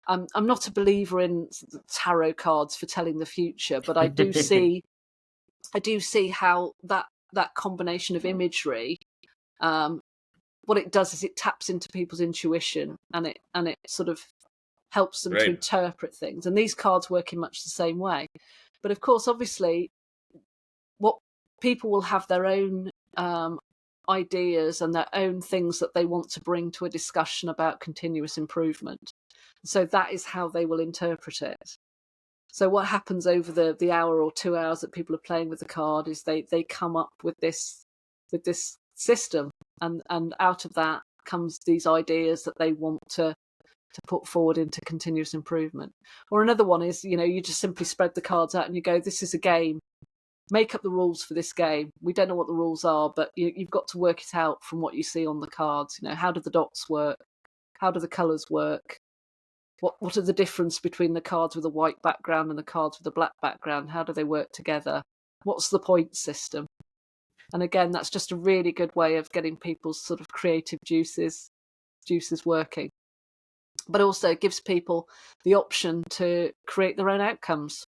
Speaker 2: I'm not a believer in tarot cards for telling the future, but I do see how that combination of imagery, what it does is it taps into people's intuition, and it sort of helps them to interpret things. And these cards work in much the same way. But of course, obviously, what people will have their own ideas and their own things that they want to bring to a discussion about continuous improvement. So that is how they will interpret it. So what happens over the hour or 2 hours that people are playing with the card is they come up with this system, and out of that comes these ideas that they want to put forward into continuous improvement. Or another one is, you just simply spread the cards out and you go, this is a game. Make up the rules for this game. We don't know what the rules are, but you've got to work it out from what you see on the cards. How do the dots work? How do the colours work? What are the difference between the cards with a white background and the cards with a black background? How do they work together? What's the point system? And again, that's just a really good way of getting people's sort of creative juices working. But also it gives people the option to create their own outcomes,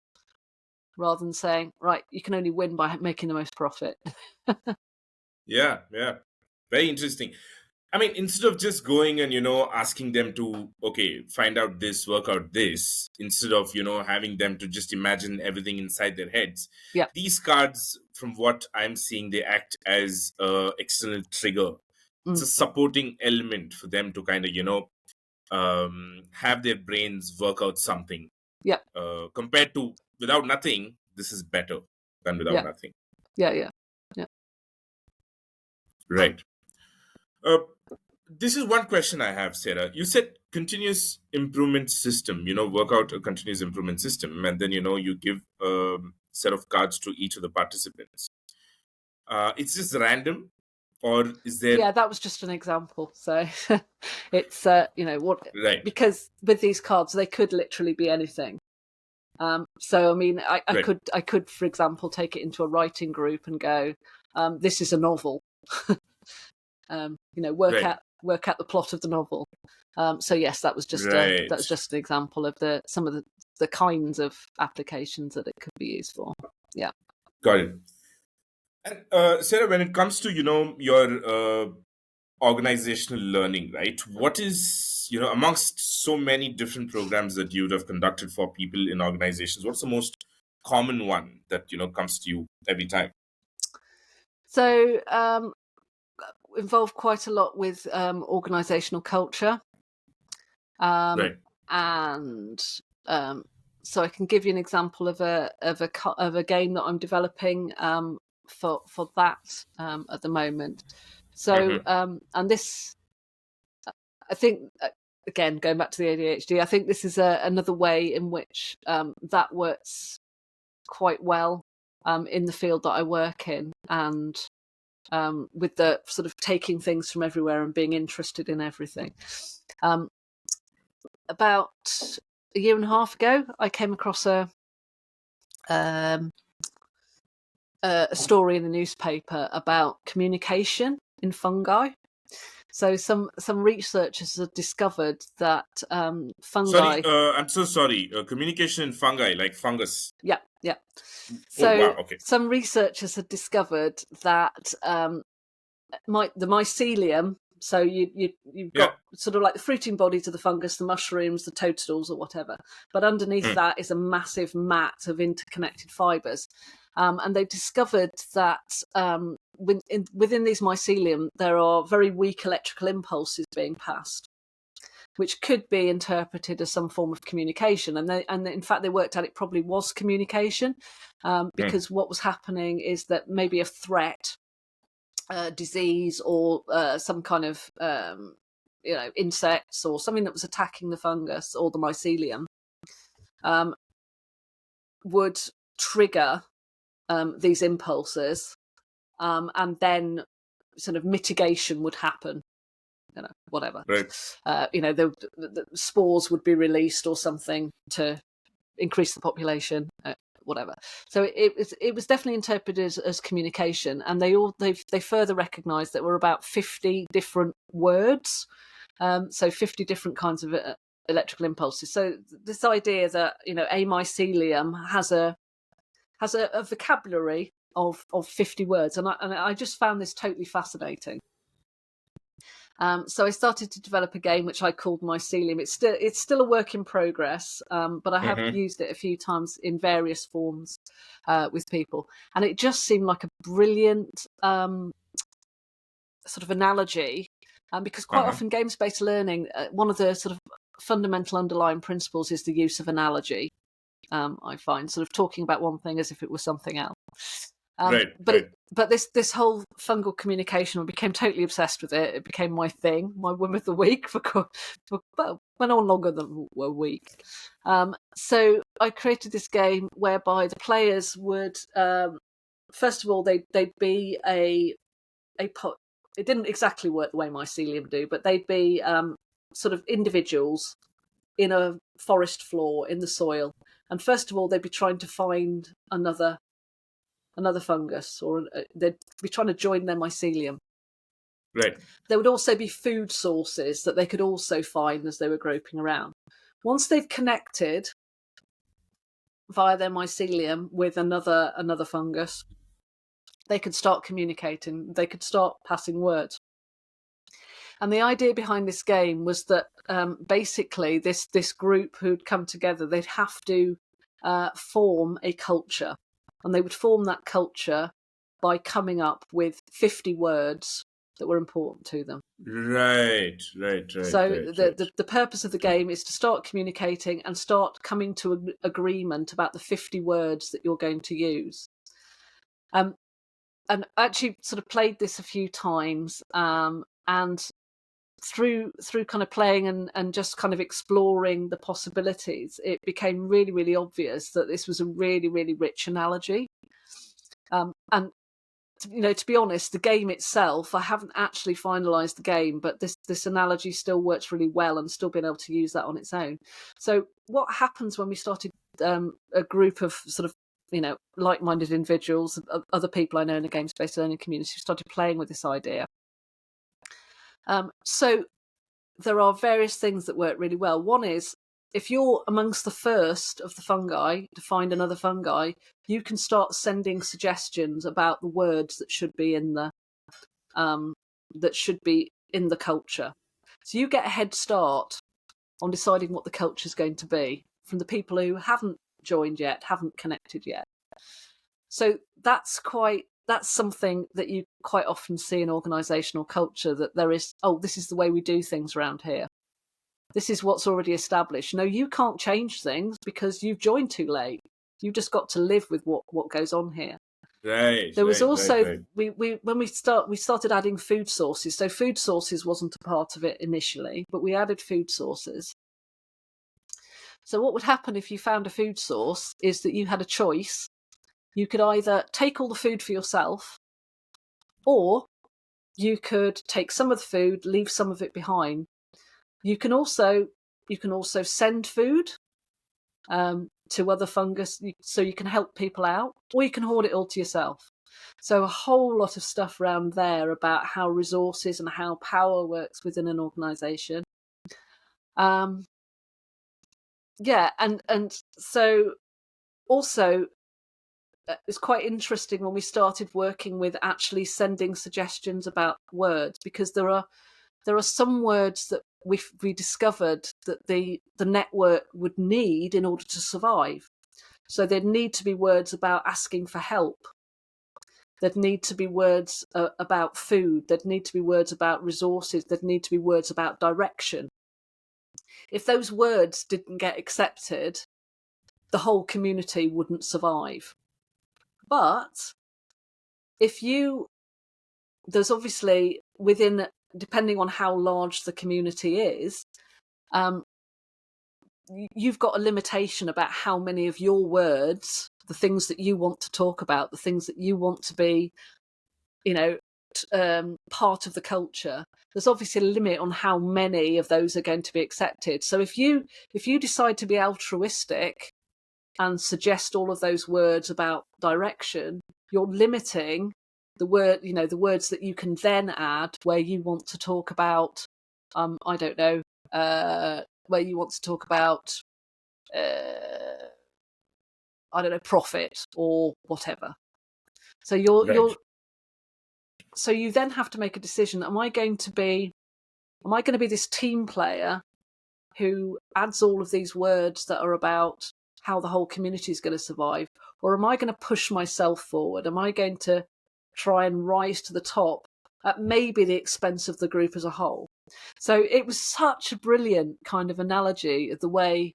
Speaker 2: rather than saying, right, you can only win by making the most profit.
Speaker 1: Yeah. Very interesting. I mean, instead of just going and, asking them to, find out this, work out this, instead of, having them to just imagine everything inside their heads.
Speaker 2: Yeah.
Speaker 1: These cards, from what I'm seeing, they act as an external trigger. It's a supporting element for them to kind of, have their brains work out something.
Speaker 2: Yeah.
Speaker 1: Compared to without nothing, this is better than without nothing.
Speaker 2: Yeah.
Speaker 1: Right. This is one question I have, Sarah. You said continuous improvement system, work out a continuous improvement system, and then, you give a set of cards to each of the participants. It's just random, or is there...
Speaker 2: Yeah, that was just an example. So it's, because with these cards, they could literally be anything. So, I mean, I could, for example, take it into a writing group and go, this is a novel. Work out the plot of the novel. So yes, that was just an example of some of the kinds of applications that it could be used for. Yeah.
Speaker 1: Got it. And Sarah, when it comes to your organizational learning, right? What is amongst so many different programs that you would have conducted for people in organizations? What's the most common one that comes to you every time?
Speaker 2: So involved quite a lot with organizational culture, and so I can give you an example of a game that I'm developing for that at the moment. So and this, I think, again, going back to the ADHD, I think this is another way in which that works quite well in the field that I work in, and with the sort of taking things from everywhere and being interested in everything. About a year and a half ago, I came across a story in the newspaper about communication in fungi. So some researchers have discovered that fungi...
Speaker 1: Sorry, I'm so sorry. Communication in fungi, like fungus.
Speaker 2: Yeah. So some researchers have discovered that the mycelium, so you've got sort of like the fruiting bodies of the fungus, the mushrooms, the toadstools or whatever, but underneath that is a massive mat of interconnected fibres. And they discovered that within these mycelium, there are very weak electrical impulses being passed, which could be interpreted as some form of communication. And in fact, they worked out it probably was communication, because what was happening is that maybe a threat, disease, or some kind of insects or something that was attacking the fungus or the mycelium would trigger these impulses, and then sort of mitigation would happen. Whatever.
Speaker 1: Right.
Speaker 2: The spores would be released or something to increase the population, whatever. So it was definitely interpreted as communication, and they further recognised that there were about 50 different words, so 50 different kinds of electrical impulses. So this idea that a mycelium has a vocabulary of 50 words, and I just found this totally fascinating. So I started to develop a game which I called Mycelium. It's still a work in progress, but I have used it a few times in various forms with people, and it just seemed like a brilliant sort of analogy, because quite often games-based learning, one of the sort of fundamental underlying principles is the use of analogy. I find sort of talking about one thing as if it was something else. But this whole fungal communication, I became totally obsessed with it. It became my thing, my whim of the week went on longer than a week. So I created this game whereby the players would, first of all, they'd be a pot. It didn't exactly work the way mycelium do, but they'd be sort of individuals in a forest floor in the soil. And first of all, they'd be trying to find another fungus, or they'd be trying to join their mycelium.
Speaker 1: Right.
Speaker 2: There would also be food sources that they could also find as they were groping around. Once they've connected via their mycelium with another fungus, they could start communicating. They could start passing words. And the idea behind this game was that basically this group who'd come together, they'd have to form a culture. And they would form that culture by coming up with 50 words that were important to them.
Speaker 1: Right.
Speaker 2: So the purpose of the game is to start communicating and start coming to an agreement about the 50 words that you're going to use. And I actually sort of played this a few times, and through kind of playing and just kind of exploring the possibilities, it became really, really obvious that this was a really, really rich analogy. And to be honest, the game itself, I haven't actually finalised the game, but this analogy still works really well, and still being able to use that on its own. So what happens when we started a group of sort of like-minded individuals, other people I know in the games-based learning community, who started playing with this idea. So there are various things that work really well. One is, if you're amongst the first of the fungi to find another fungi, you can start sending suggestions about the words that should be in the culture. So you get a head start on deciding what the culture is going to be from the people who haven't joined yet, haven't connected yet. So that's something that you quite often see in organisational culture, that there is, this is the way we do things around here. This is what's already established. No, you can't change things because you've joined too late. You've just got to live with what goes on here.
Speaker 1: Right.
Speaker 2: There was also when we started adding food sources. So food sources wasn't a part of it initially, but we added food sources. So what would happen if you found a food source is that you had a choice. You could either take all the food for yourself, or you could take some of the food, leave some of it behind. You can also send food to other fungus, so you can help people out, or you can hoard it all to yourself. So a whole lot of stuff around there about how resources and how power works within an organisation. And so also, it's quite interesting when we started working with actually sending suggestions about words, because there are some words that we discovered that the network would need in order to survive. So there'd need to be words about asking for help. There'd need to be words about food. There'd need to be words about resources. There'd need to be words about direction. If those words didn't get accepted, the whole community wouldn't survive. But there's obviously depending on how large the community is, you've got a limitation about how many of your words, the things that you want to talk about, the things that you want to be, part of the culture. There's obviously a limit on how many of those are going to be accepted. So if you decide to be altruistic and suggest all of those words about direction, you're limiting the words that you can then add where you want to talk about, where you want to talk about, profit or whatever. So so you then have to make a decision. Am I going to be this team player who adds all of these words that are about how the whole community is going to survive? Or am I going to push myself forward? Am I going to try and rise to the top at maybe the expense of the group as a whole? So it was such a brilliant kind of analogy of the way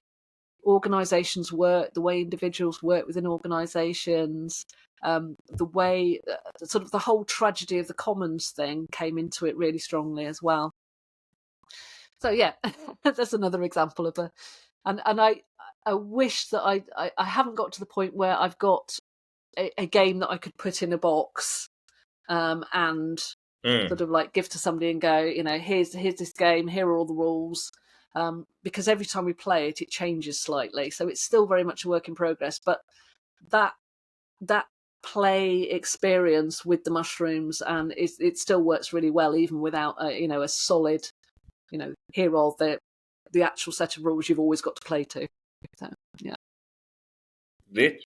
Speaker 2: organisations work, the way individuals work within organisations, the way sort of the whole tragedy of the commons thing came into it really strongly as well. So yeah, that's another example of and I wish that I haven't got to the point where I've got a game that I could put in a box and sort of like give to somebody and go, here's this game, here are all the rules. Because every time we play it, it changes slightly. So it's still very much a work in progress. But that play experience with the mushrooms, and it still works really well, even without a solid, here are the actual set of rules you've always got to play to. So yeah.
Speaker 1: Great.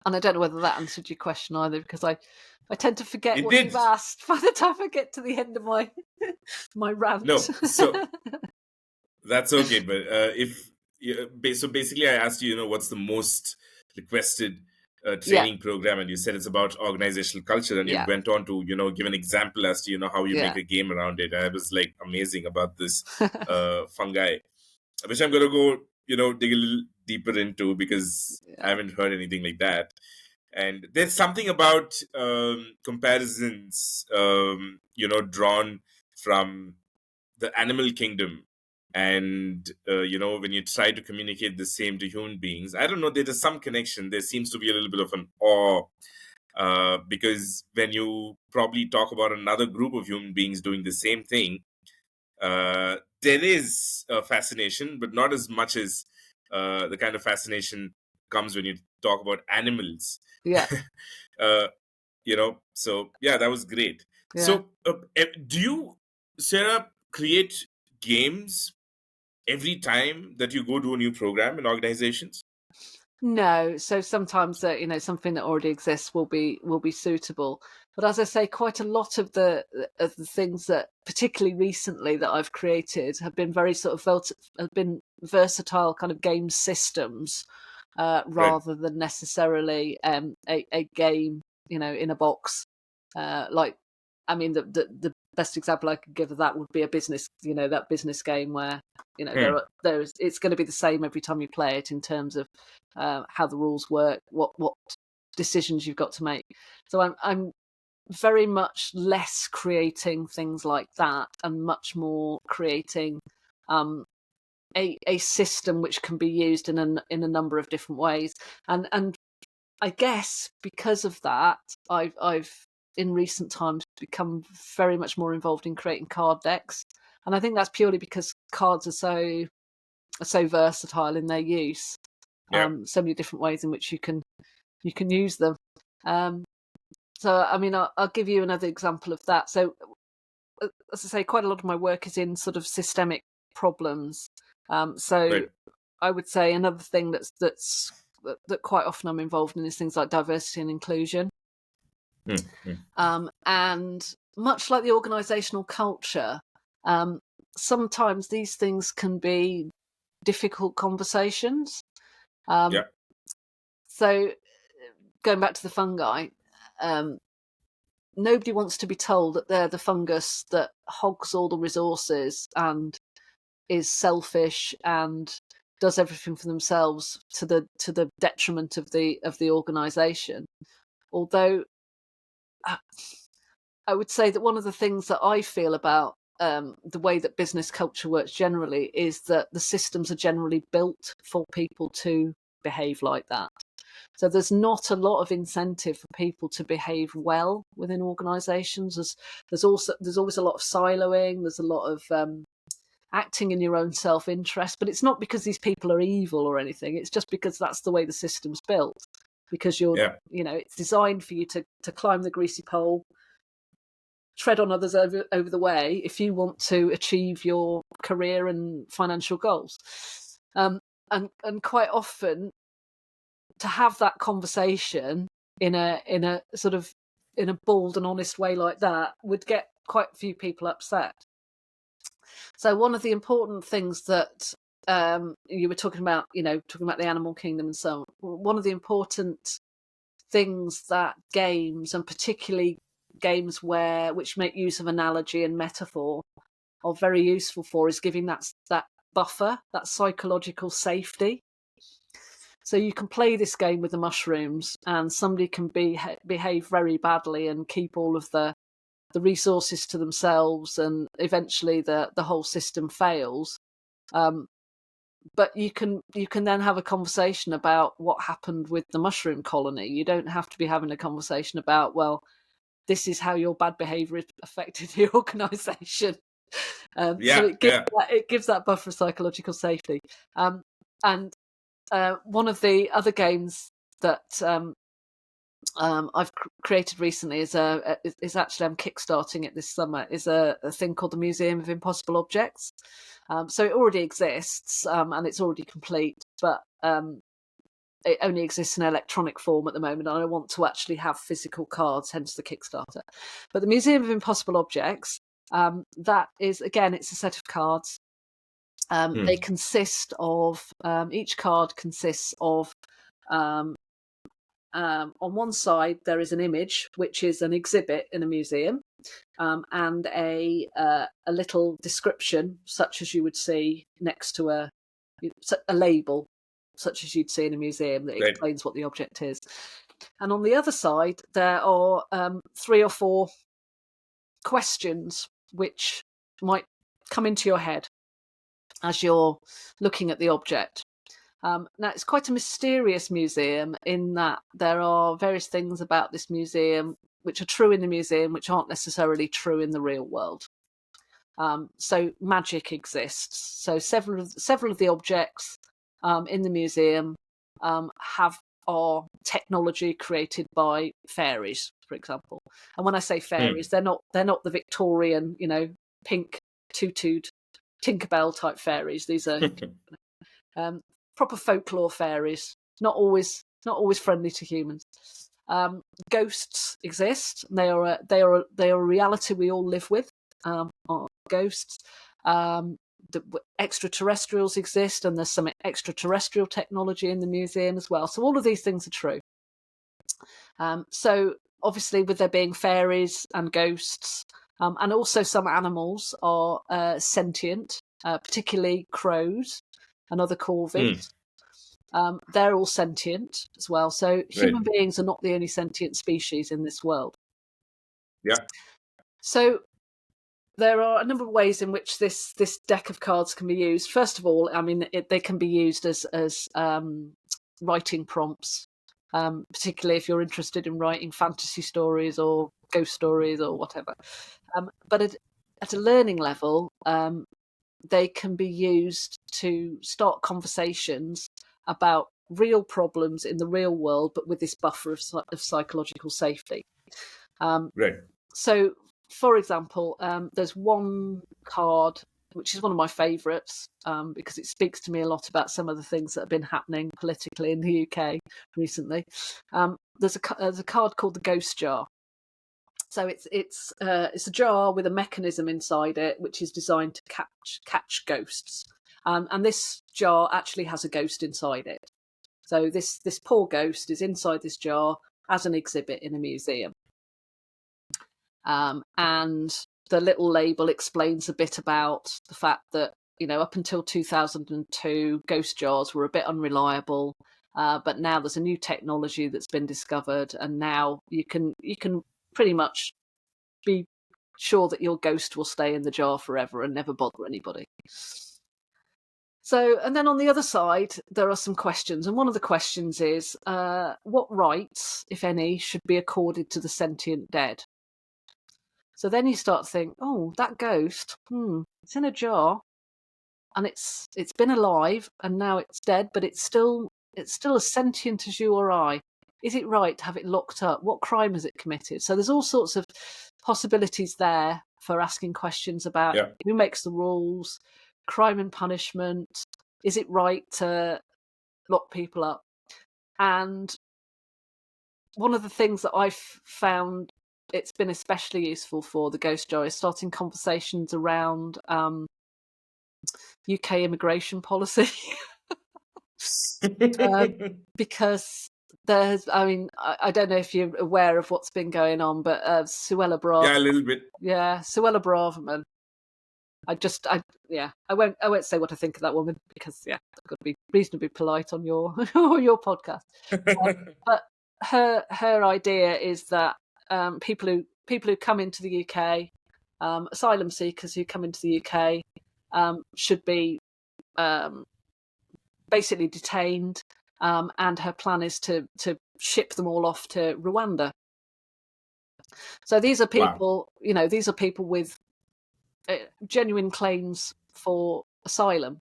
Speaker 2: And I don't know whether that answered your question either, because I tend to forget what you've
Speaker 1: did.
Speaker 2: asked by the time I get to the end of my rant.
Speaker 1: No, so that's okay. But so basically, I asked you, what's the most requested training program, and you said it's about organizational culture, and you went on to give an example as to how you make a game around it. And I was like amazing about this fungi, which I'm gonna go dig a little deeper into, because I haven't heard anything like that. And there's something about comparisons drawn from the animal kingdom, and when you try to communicate the same to human beings, I don't know, there's some connection. There seems to be a little bit of an awe, because when you probably talk about another group of human beings doing the same thing, there is a fascination, but not as much as the kind of fascination comes when you talk about animals. So that was great. So do you, Sarah, create games every time that you go to a new program in organizations?
Speaker 2: No, so sometimes something that already exists will be suitable. But as I say, quite a lot of the things that, particularly recently, that I've created have been very sort of versatile kind of game systems, rather than necessarily a game in a box. The best example I could give of that would be a business, that business game where it's going to be the same every time you play it in terms of how the rules work, what decisions you've got to make. So I'm very much less creating things like that, and much more creating a system which can be used in a number of different ways. And I guess because of that, I've in recent times become very much more involved in creating card decks, and I think that's purely because cards are so versatile in their use. So many different ways in which you can use them. So I mean, I'll give you another example of that. So as I say, quite a lot of my work is in sort of systemic problems. I would say another thing that quite often I'm involved in is things like diversity and inclusion. And much like the organisational culture, sometimes these things can be difficult conversations. So going back to the fungi, nobody wants to be told that they're the fungus that hogs all the resources and is selfish and does everything for themselves to the detriment of the organisation. Although I would say that one of the things that I feel about the way that business culture works generally is that the systems are generally built for people to behave like that. So there's not a lot of incentive for people to behave well within organisations. There's always a lot of siloing. There's a lot of acting in your own self-interest, but it's not because these people are evil or anything. It's just because that's the way the system's built. Because it's designed for you to climb the greasy pole, tread on others over the way if you want to achieve your career and financial goals. And quite often, to have that conversation in a sort of in a bold and honest way like that would get quite a few people upset. So one of the important things that you were talking about the animal kingdom and so on, one of the important things that games, and particularly games which make use of analogy and metaphor, are very useful for, is giving that buffer, that psychological safety. So you can play this game with the mushrooms and somebody can behave very badly and keep all of the resources to themselves, and eventually the whole system fails. But you can then have a conversation about what happened with the mushroom colony. You don't have to be having a conversation about, well, this is how your bad behaviour has affected the organisation. So it gives that buffer of psychological safety. And one of the other games that I've created recently is actually, I'm kickstarting it this summer, is a thing called the Museum of Impossible Objects. So it already exists and it's already complete, but it only exists in electronic form at the moment, and I want to actually have physical cards, hence the Kickstarter. But the Museum of Impossible Objects, that is, again, it's a set of cards. They consist of, each card consists of, on one side there is an image, which is an exhibit in a museum, and a little description, such as you would see next to a label, such as you'd see in a museum, that explains what the object is. And on the other side, there are 3 or 4 questions which might come into your head as you're looking at the object. Now, it's quite a mysterious museum in that there are various things about this museum which are true in the museum which aren't necessarily true in the real world. So magic exists. So several of the objects in the museum are technology created by fairies, for example. And when I say fairies, they're not the Victorian, pink tutued Tinkerbell type fairies. These are proper folklore fairies, not always friendly to humans. Ghosts exist. They are a reality we all live with. Ghosts. The extraterrestrials exist, and there's some extraterrestrial technology in the museum as well. So all of these things are true. So obviously, with there being fairies and ghosts, and also some animals are sentient, particularly crows and other corvids. They're all sentient as well. So human beings are not the only sentient species in this world.
Speaker 1: Yeah.
Speaker 2: So there are a number of ways in which this deck of cards can be used. First of all, I mean, they can be used as writing prompts, particularly if you're interested in writing fantasy stories or ghost stories or whatever. But at a learning level, they can be used to start conversations about real problems in the real world, but with this buffer of psychological safety. So, for example, there's one card which is one of my favourites because it speaks to me a lot about some of the things that have been happening politically in the UK recently. There's a card called the Ghost Jar. So it's a jar with a mechanism inside it which is designed to catch ghosts, and this jar actually has a ghost inside it. So this poor ghost is inside this jar as an exhibit in a museum. And the little label explains a bit about the fact that, up until 2002, ghost jars were a bit unreliable, but now there's a new technology that's been discovered, and now you can pretty much be sure that your ghost will stay in the jar forever and never bother anybody. So, and then on the other side, there are some questions. And one of the questions is, what rights, if any, should be accorded to the sentient dead? So then you start to think, oh, that ghost, it's in a jar and it's been alive and now it's dead, but it's still as sentient as you or I. Is it right to have it locked up? What crime has it committed? So there's all sorts of possibilities there for asking questions about who makes the rules, crime and punishment. Is it right to lock people up? And one of the things that I've found it's been especially useful for the ghost jar is starting conversations around UK immigration policy. Because there's, I don't know if you're aware of what's been going on, but Suella Braverman.
Speaker 1: Yeah, a little bit.
Speaker 2: Yeah, Suella Braverman. I won't say what I think of that woman because I've got to be reasonably polite on your your podcast. But her idea is that people who come into the UK, asylum seekers who come into the UK, should be basically detained, and her plan is to ship them all off to Rwanda. So these are people, these are people with genuine claims for asylum.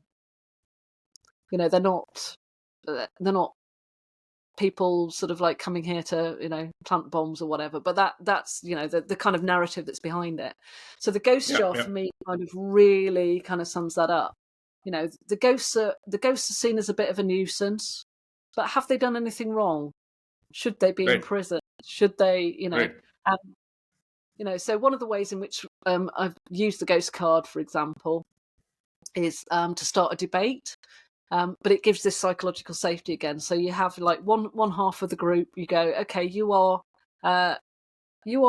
Speaker 2: They're not people sort of like coming here to plant bombs or whatever, but that's the kind of narrative that's behind it. So the ghost jar for me kind of really kind of sums that up. The ghosts are seen as a bit of a nuisance, but have they done anything wrong? Should they be in prison? Should they so one of the ways in which I've used the ghost card, for example, is to start a debate. But it gives this psychological safety again. So you have like one half of the group, you go, okay, you are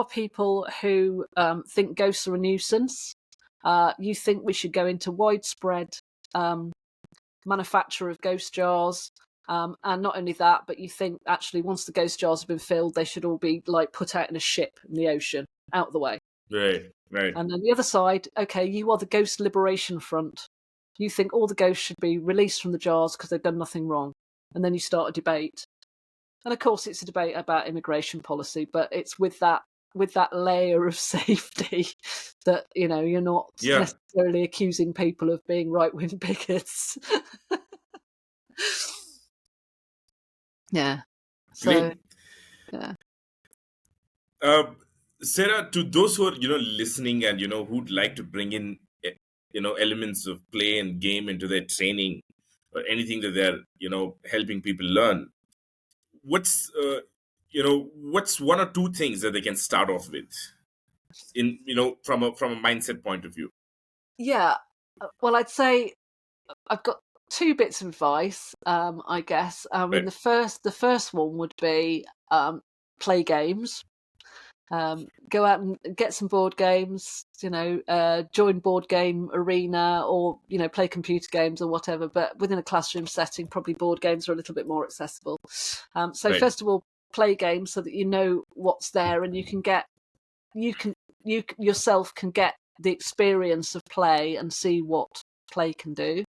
Speaker 2: people who think ghosts are a nuisance. You think we should go into widespread manufacture of ghost jars. And not only that, but you think actually once the ghost jars have been filled, they should all be like put out in a ship in the ocean, out of the way.
Speaker 1: Right.
Speaker 2: And then the other side, okay, you are the Ghost Liberation Front. You think all the ghosts should be released from the jars because they've done nothing wrong. And then you start a debate. And of course it's a debate about immigration policy, but it's with that layer of safety that, you're not necessarily accusing people of being right-wing bigots. Yeah. So, yeah.
Speaker 1: Sarah, to those who are, listening and, who'd like to bring in, elements of play and game into their training or anything that they're, helping people learn, what's one or two things that they can start off with in, from a mindset point of view?
Speaker 2: Yeah. Well, I'd say I've got two bits of advice, I guess. The first one would be play games. Go out and get some board games, join Board Game Arena or, play computer games or whatever, but within a classroom setting, probably board games are a little bit more accessible. First of all, play games so that you know what's there and you yourself can get the experience of play and see what play can do.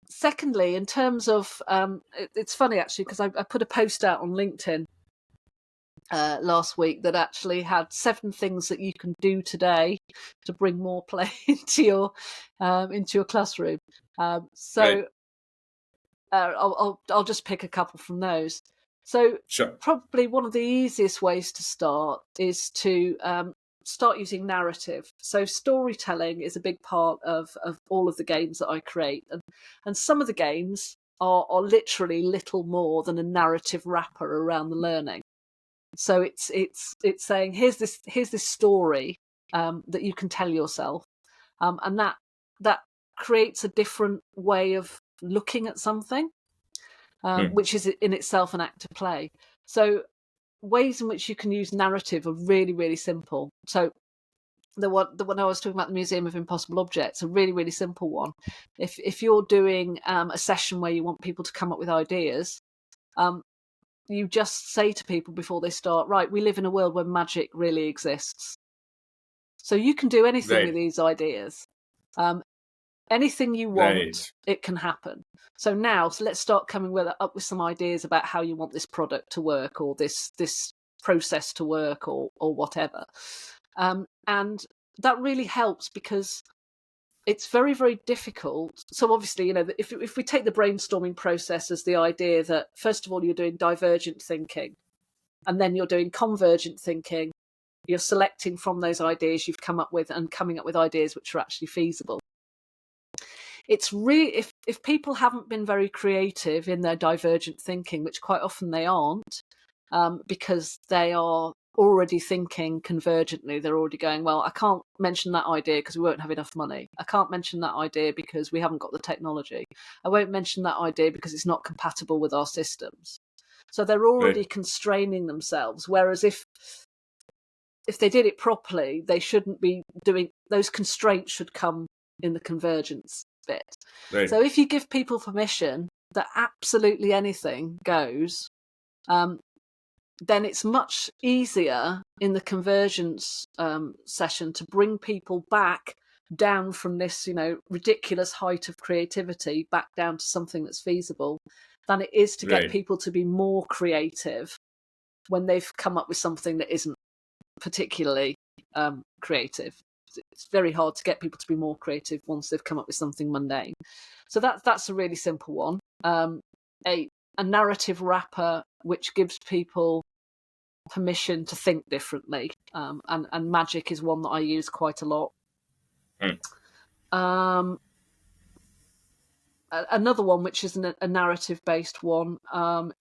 Speaker 2: Secondly, in terms of, it's funny actually, because I put a post out on LinkedIn last week that actually had 7 things that you can do today to bring more play into your classroom. I'll just pick a couple from those. So probably one of the easiest ways to start is to start using narrative. So storytelling is a big part of all of the games that I create, and some of the games are literally little more than a narrative wrapper around the learning. So it's saying here's this story that you can tell yourself, and that creates a different way of looking at something, which is in itself an act of play. So ways in which you can use narrative are really, really simple. So the one I was talking about, the Museum of Impossible Objects, a really, really simple one. If you're doing a session where you want people to come up with ideas, you just say to people before they start, right, we live in a world where magic really exists. So you can do anything with these ideas. Anything you want, it can happen. So now, let's start coming up with some ideas about how you want this product to work, or this process to work, or whatever. And that really helps, because it's very, very difficult. So obviously, if we take the brainstorming process as the idea that, first of all, you're doing divergent thinking, and then you're doing convergent thinking, you're selecting from those ideas you've come up with and coming up with ideas which are actually feasible. It's really, if people haven't been very creative in their divergent thinking, which quite often they aren't, because they are already thinking convergently. They're already going, well, I can't mention that idea because we won't have enough money. I can't mention that idea because we haven't got the technology. I won't mention that idea because it's not compatible with our systems. So they're already constraining themselves. Whereas if they did it properly, they shouldn't be doing, those constraints should come in the convergence bit. So if you give people permission that absolutely anything goes, then it's much easier in the convergence session to bring people back down from this, ridiculous height of creativity back down to something that's feasible, than it is to get people to be more creative when they've come up with something that isn't particularly creative. It's very hard to get people to be more creative once they've come up with something mundane. So that's a really simple one. A narrative wrapper which gives people permission to think differently, and magic is one that I use quite a lot. Another one, which is a narrative-based one,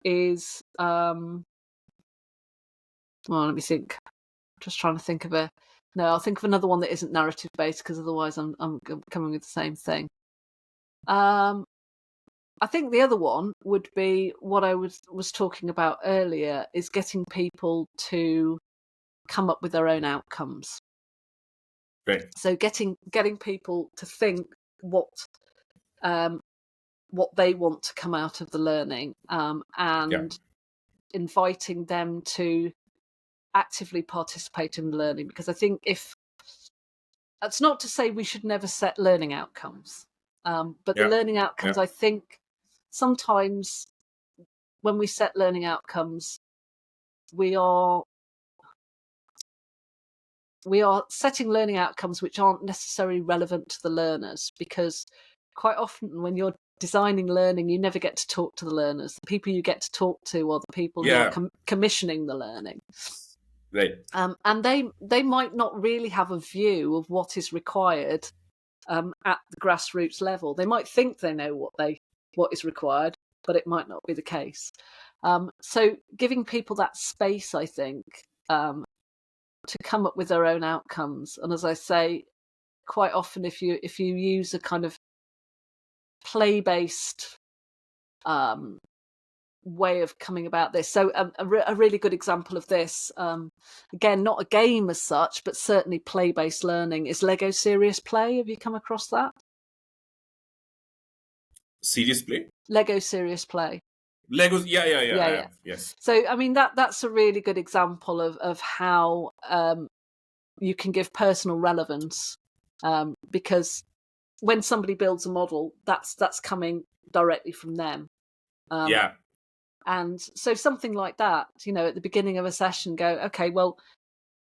Speaker 2: is well, let me think. I'm just trying to think of I'll think of another one that isn't narrative-based, because otherwise I'm coming with the same thing. I think the other one would be what I was talking about earlier, is getting people to come up with their own outcomes. So getting people to think what they want to come out of the learning, and inviting them to actively participate in the learning. Because I think that's not to say we should never set learning outcomes, but the learning outcomes, I think sometimes when we set learning outcomes, we are setting learning outcomes which aren't necessarily relevant to the learners, because quite often when you're designing learning, you never get to talk to the learners. The people you get to talk to are the people who are commissioning the learning. And they might not really have a view of what is required at the grassroots level. They might think they know what is required, but it might not be the case. So giving people that space, I think, to come up with their own outcomes. And as I say, quite often if you use a kind of play-based way of coming about this. So a really good example of this, again, not a game as such, but certainly play-based learning, is Lego Serious Play. Have you come across that?
Speaker 1: Serious Play?
Speaker 2: Lego Serious Play.
Speaker 1: Legos, yeah. Yes.
Speaker 2: So, I mean, that's a really good example of how you can give personal relevance, because when somebody builds a model, that's coming directly from them. And so something like that, at the beginning of a session, go, okay, well,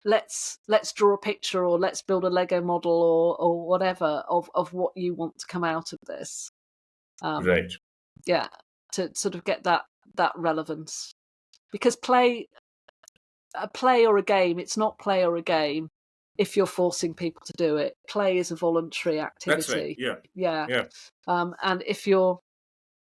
Speaker 2: let's draw a picture, or let's build a Lego model, or whatever of what you want to come out of this. Yeah, to sort of get that relevance, because a play or a game, it's not play or a game if you're forcing people to do it. Play is a voluntary activity.
Speaker 1: That's right.
Speaker 2: And if you're,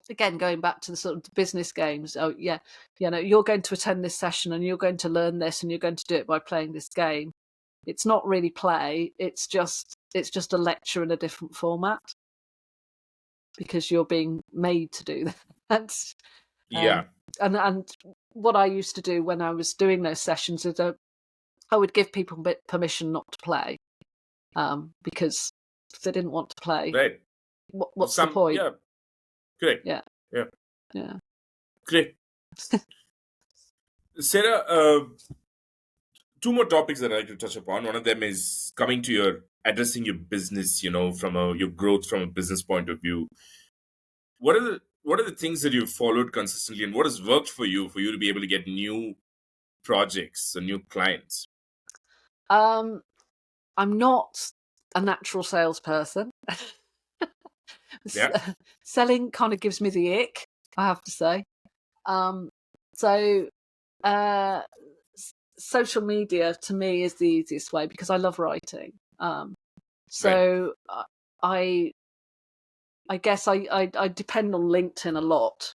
Speaker 2: again, going back to the sort of business games, you're going to attend this session and you're going to learn this and you're going to do it by playing this game. It's not really play. It's just a lecture in a different format, because you're being made to do that. And what I used to do when I was doing those sessions is I would give people permission not to play, because if they didn't want to play,
Speaker 1: Right.
Speaker 2: what's the point?
Speaker 1: Yeah. Great.
Speaker 2: Yeah.
Speaker 1: Yeah.
Speaker 2: Yeah.
Speaker 1: Great. Sarah, two more topics that I'd like to touch upon. One of them is coming to addressing your business, from your growth from a business point of view. What are the things that you've followed consistently, and what has worked for you to be able to get new projects and new clients?
Speaker 2: I'm not a natural salesperson.
Speaker 1: Yeah.
Speaker 2: Selling kind of gives me the ick, I have to say. So social media to me is the easiest way because I love writing. So I guess I depend on LinkedIn a lot.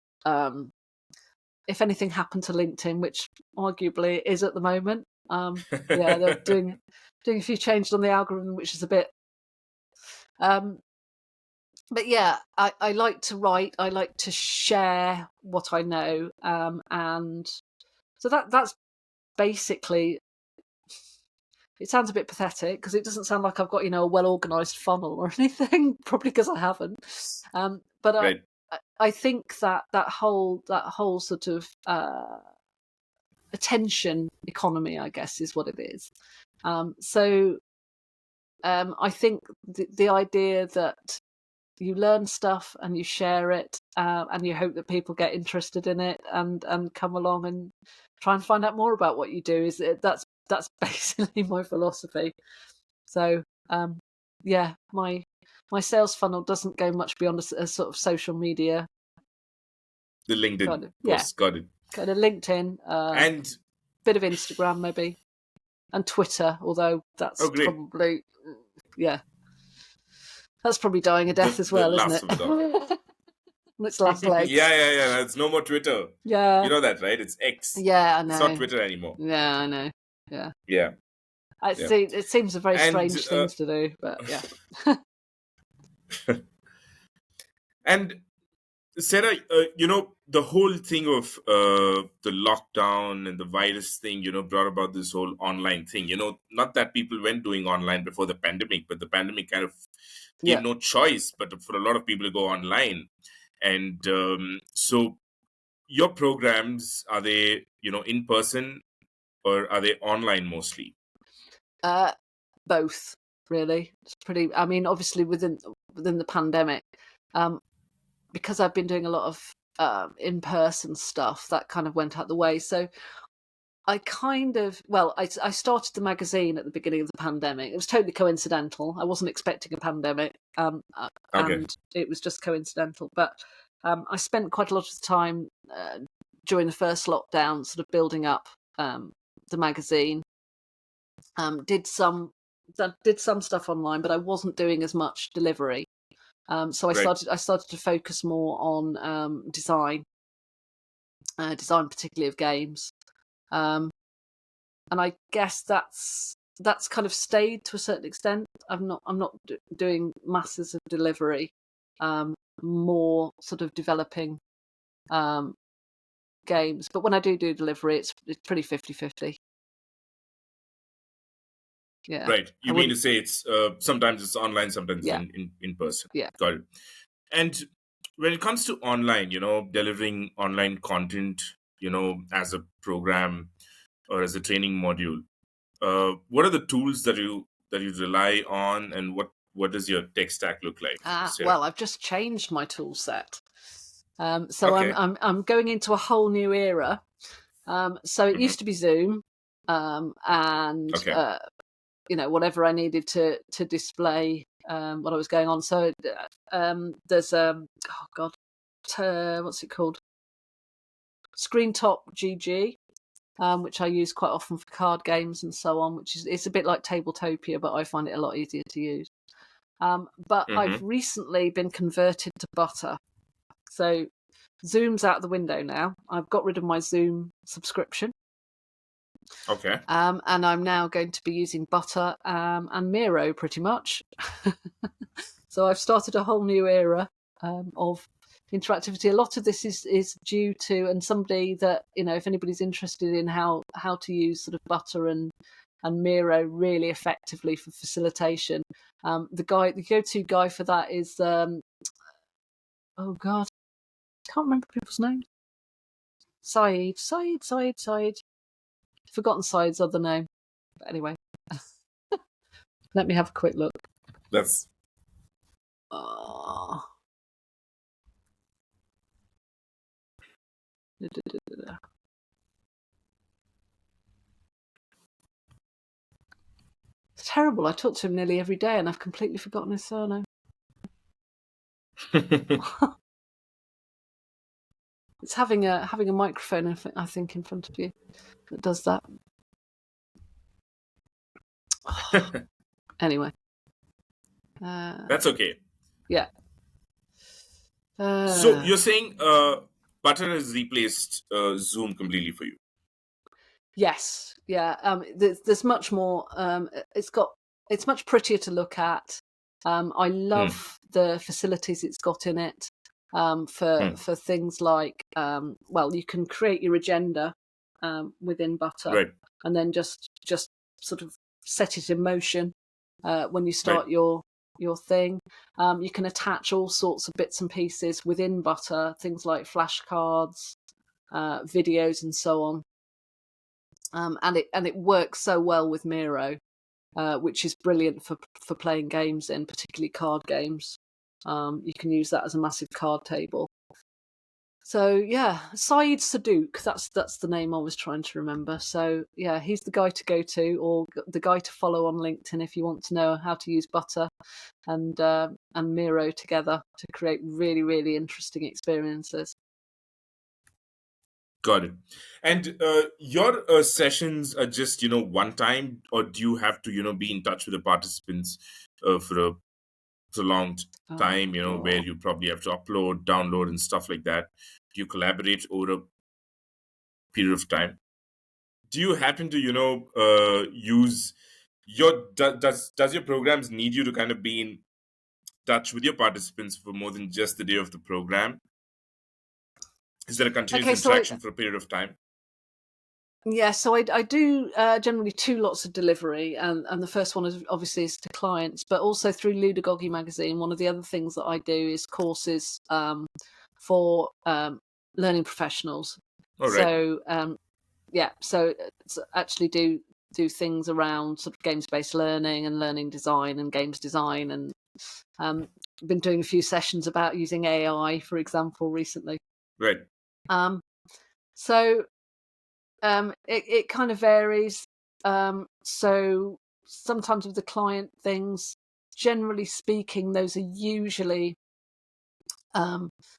Speaker 2: If anything happened to LinkedIn, which arguably it is at the moment, they're doing a few changes on the algorithm, which is a bit. But yeah, I like to write. I like to share what I know, and so that's basically. It sounds a bit pathetic because it doesn't sound like I've got a well organised funnel or anything. Probably because I haven't. But
Speaker 1: Right.
Speaker 2: I think that whole sort of attention economy, I guess, is what it is. So I think the idea that you learn stuff and you share it, and you hope that people get interested in it and come along and try and find out more about what you do. That's basically my philosophy. So my sales funnel doesn't go much beyond a sort of social media.
Speaker 1: The LinkedIn
Speaker 2: kind of,
Speaker 1: posts. Got it.
Speaker 2: Kind of LinkedIn,
Speaker 1: And
Speaker 2: bit of Instagram maybe, and Twitter. Although that's probably that's probably dying a death as well, isn't it? Its last legs.
Speaker 1: Yeah. It's no more Twitter.
Speaker 2: Yeah.
Speaker 1: You know that, right? It's X.
Speaker 2: Yeah, I know.
Speaker 1: It's not Twitter anymore.
Speaker 2: Yeah, I know. Yeah.
Speaker 1: Yeah.
Speaker 2: It seems a very strange thing to do, but yeah.
Speaker 1: And Sarah, the whole thing of the lockdown and the virus thing, brought about this whole online thing. Not that people weren't doing online before the pandemic, but the pandemic kind of gave no choice but for a lot of people to go online. And so your programs, are they, in person or are they online mostly?
Speaker 2: Both, really. It's pretty. I mean, obviously within the pandemic, because I've been doing a lot of in-person stuff, that kind of went out the way. So I started the magazine at the beginning of the pandemic. It was totally coincidental. I wasn't expecting a pandemic, and it was just coincidental. But I spent quite a lot of time during the first lockdown, sort of building up the magazine. Did some stuff online, but I wasn't doing as much delivery. So I started to focus more on design particularly of games, and I guess that's kind of stayed to a certain extent. I'm not doing masses of delivery, more sort of developing games. But when I do delivery, it's pretty 50-50. Yeah.
Speaker 1: Right. You mean to say it's sometimes it's online, sometimes in person.
Speaker 2: Yeah.
Speaker 1: Got it. And when it comes to online, delivering online content, as a program or as a training module, what are the tools that you rely on, and what does your tech stack look like?
Speaker 2: Well, I've just changed my tool set. So I'm going into a whole new era. So it used to be Zoom, and whatever I needed to display what I was going on. So there's what's it called? ScreenTop GG, which I use quite often for card games and so on. It's a bit like Tabletopia, but I find it a lot easier to use. But I've recently been converted to Butter. So Zoom's out the window now. I've got rid of my Zoom subscription.
Speaker 1: Okay.
Speaker 2: And I'm now going to be using Butter and Miro pretty much. So I've started a whole new era. of interactivity. A lot of this is due to, and somebody that, if anybody's interested in how to use sort of Butter and Miro really effectively for facilitation, the go-to guy for that is oh god, can't remember people's names. Saeed. Forgotten Saeed's other name. But anyway, let me have a quick look.
Speaker 1: That's
Speaker 2: It's terrible. I talk to him nearly every day and I've completely forgotten his surname. It's having a microphone, I think, in front of you that does that. Anyway.
Speaker 1: that's okay.
Speaker 2: Yeah.
Speaker 1: So you're saying Butter has replaced Zoom completely for you?
Speaker 2: Yes. Yeah. There's much more. It's much prettier to look at. I love the facilities it's got in it for things like, you can create your agenda within Butter,
Speaker 1: Right.
Speaker 2: and then just sort of set it in motion when you start your thing. You can attach all sorts of bits and pieces within Butter, things like flashcards, videos, and so on. And it works so well with Miro, which is brilliant for playing games in, particularly card games. You can use that as a massive card table. So yeah, Saeed Sadouk, that's the name I was trying to remember. So yeah, he's the guy to go to, or the guy to follow on LinkedIn if you want to know how to use Butter and Miro together to create really, really interesting experiences.
Speaker 1: Got it. And your sessions are just, one time, or do you have to, be in touch with the participants for a prolonged time, where you probably have to upload, download, and stuff like that? Do you collaborate over a period of time? Do you happen to, use does your programs need you to kind of be in touch with your participants for more than just the day of the program? Is there a continuous interaction for a period of time?
Speaker 2: Yeah, so I do generally 2 lots of delivery, and the first one is obviously to clients, but also through Ludagogy magazine. One of the other things that I do is courses for learning professionals.
Speaker 1: All right.
Speaker 2: So so actually do things around sort of games-based learning and learning design and games design, and been doing a few sessions about using AI, for example, recently.
Speaker 1: Right.
Speaker 2: So it kind of varies. So sometimes with the client things, generally speaking, those are usually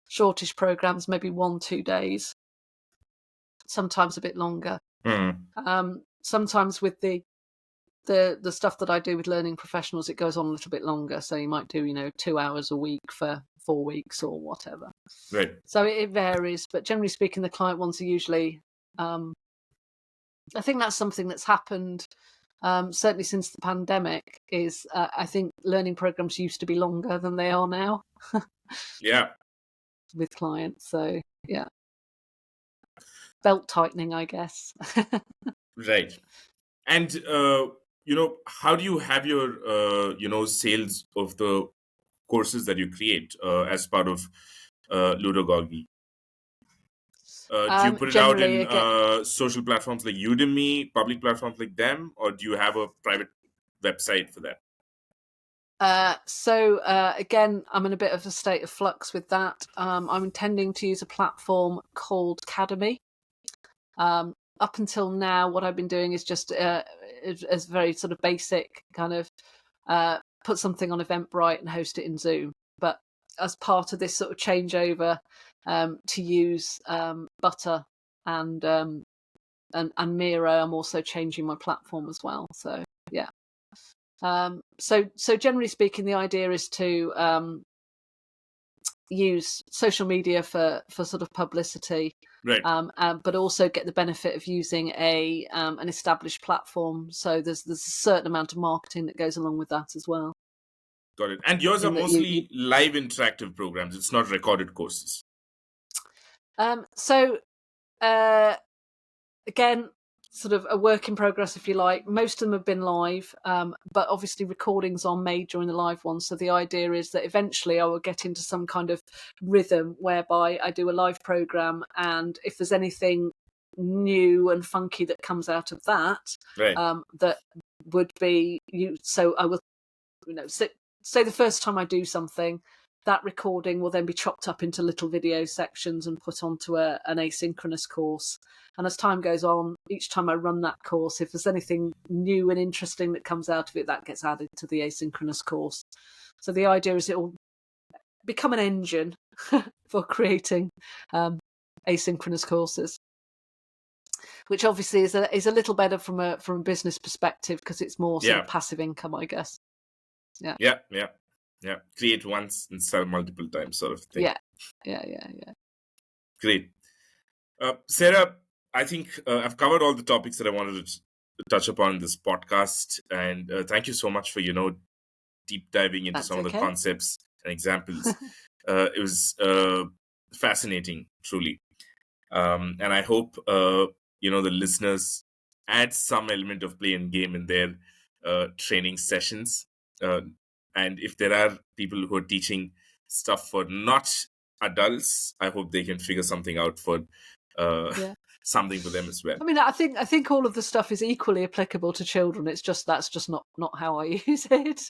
Speaker 2: shortish programs, maybe 1-2 days, sometimes a bit longer. Sometimes with the stuff that I do with learning professionals, it goes on a little bit longer. So you might do 2 hours a week for 4 weeks or whatever.
Speaker 1: Right.
Speaker 2: So it varies, but generally speaking, the client ones are usually. I think that's something that's happened certainly since the pandemic. Is I think learning programs used to be longer than they are now.
Speaker 1: Yeah.
Speaker 2: With clients, so yeah, belt tightening, I guess.
Speaker 1: Right. And how do you have your sales of the courses that you create as part of Ludogogy? Do you put it out in social platforms like Udemy, public platforms like them, or do you have a private website for that?
Speaker 2: So again, I'm in a bit of a state of flux with that. I'm intending to use a platform called Academy. Up until now, what I've been doing is just as very sort of basic kind of put something on Eventbrite and host it in Zoom. But as part of this sort of changeover to use Butter and Miro, I'm also changing my platform as well. So yeah. So generally speaking, the idea is to use social media for sort of publicity,
Speaker 1: right?
Speaker 2: But also get the benefit of using an established platform. So there's a certain amount of marketing that goes along with that as well.
Speaker 1: Got it. And yours are
Speaker 2: in that you
Speaker 1: mostly live interactive programs. It's not recorded courses.
Speaker 2: So again, sort of a work in progress, if you like. Most of them have been live, but obviously recordings are made during the live ones. So the idea is that eventually I will get into some kind of rhythm whereby I do a live program, and if there's anything new and funky that comes out of that,
Speaker 1: Right.
Speaker 2: that would be you. So I will, say the first time I do something, that recording will then be chopped up into little video sections and put onto an asynchronous course. And as time goes on, each time I run that course, if there's anything new and interesting that comes out of it, that gets added to the asynchronous course. So the idea is it will become an engine for creating asynchronous courses, which obviously is a little better from a business perspective, because it's more sort of passive income, I guess.
Speaker 1: Yeah. Create once and sell multiple times, sort of thing.
Speaker 2: Yeah.
Speaker 1: Great. Sarah, I think I've covered all the topics that I wanted to touch upon in this podcast. And thank you so much for, deep diving into some of the concepts and examples. It was fascinating, truly. And I hope, the listeners add some element of play and game in their training sessions. And if there are people who are teaching stuff for not adults, I hope they can figure something out for something for them as well.
Speaker 2: I mean, I think all of the stuff is equally applicable to children. It's just that's just not how I use it.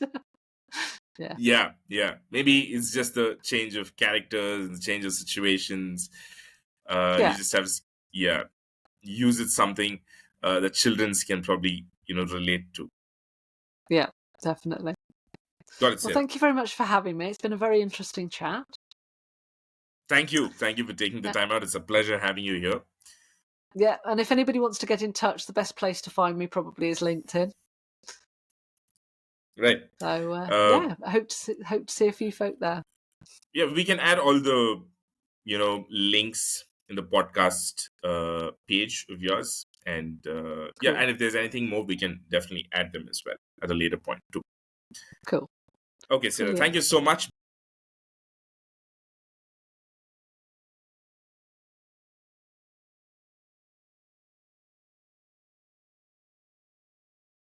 Speaker 1: Yeah. Maybe it's just the change of characters and the change of situations. You just have to, use it something that children can probably, relate to.
Speaker 2: Yeah, definitely.
Speaker 1: Got it,
Speaker 2: well, thank you very much for having me. It's been a very interesting chat.
Speaker 1: Thank you for taking the time out. It's a pleasure having you here.
Speaker 2: Yeah, and if anybody wants to get in touch, the best place to find me probably is LinkedIn.
Speaker 1: Right.
Speaker 2: So I hope to see a few folk there.
Speaker 1: Yeah, we can add all the links in the podcast page of yours, and cool. And if there's anything more, we can definitely add them as well at a later point too.
Speaker 2: Cool.
Speaker 1: Okay, Sarah, thank you so much.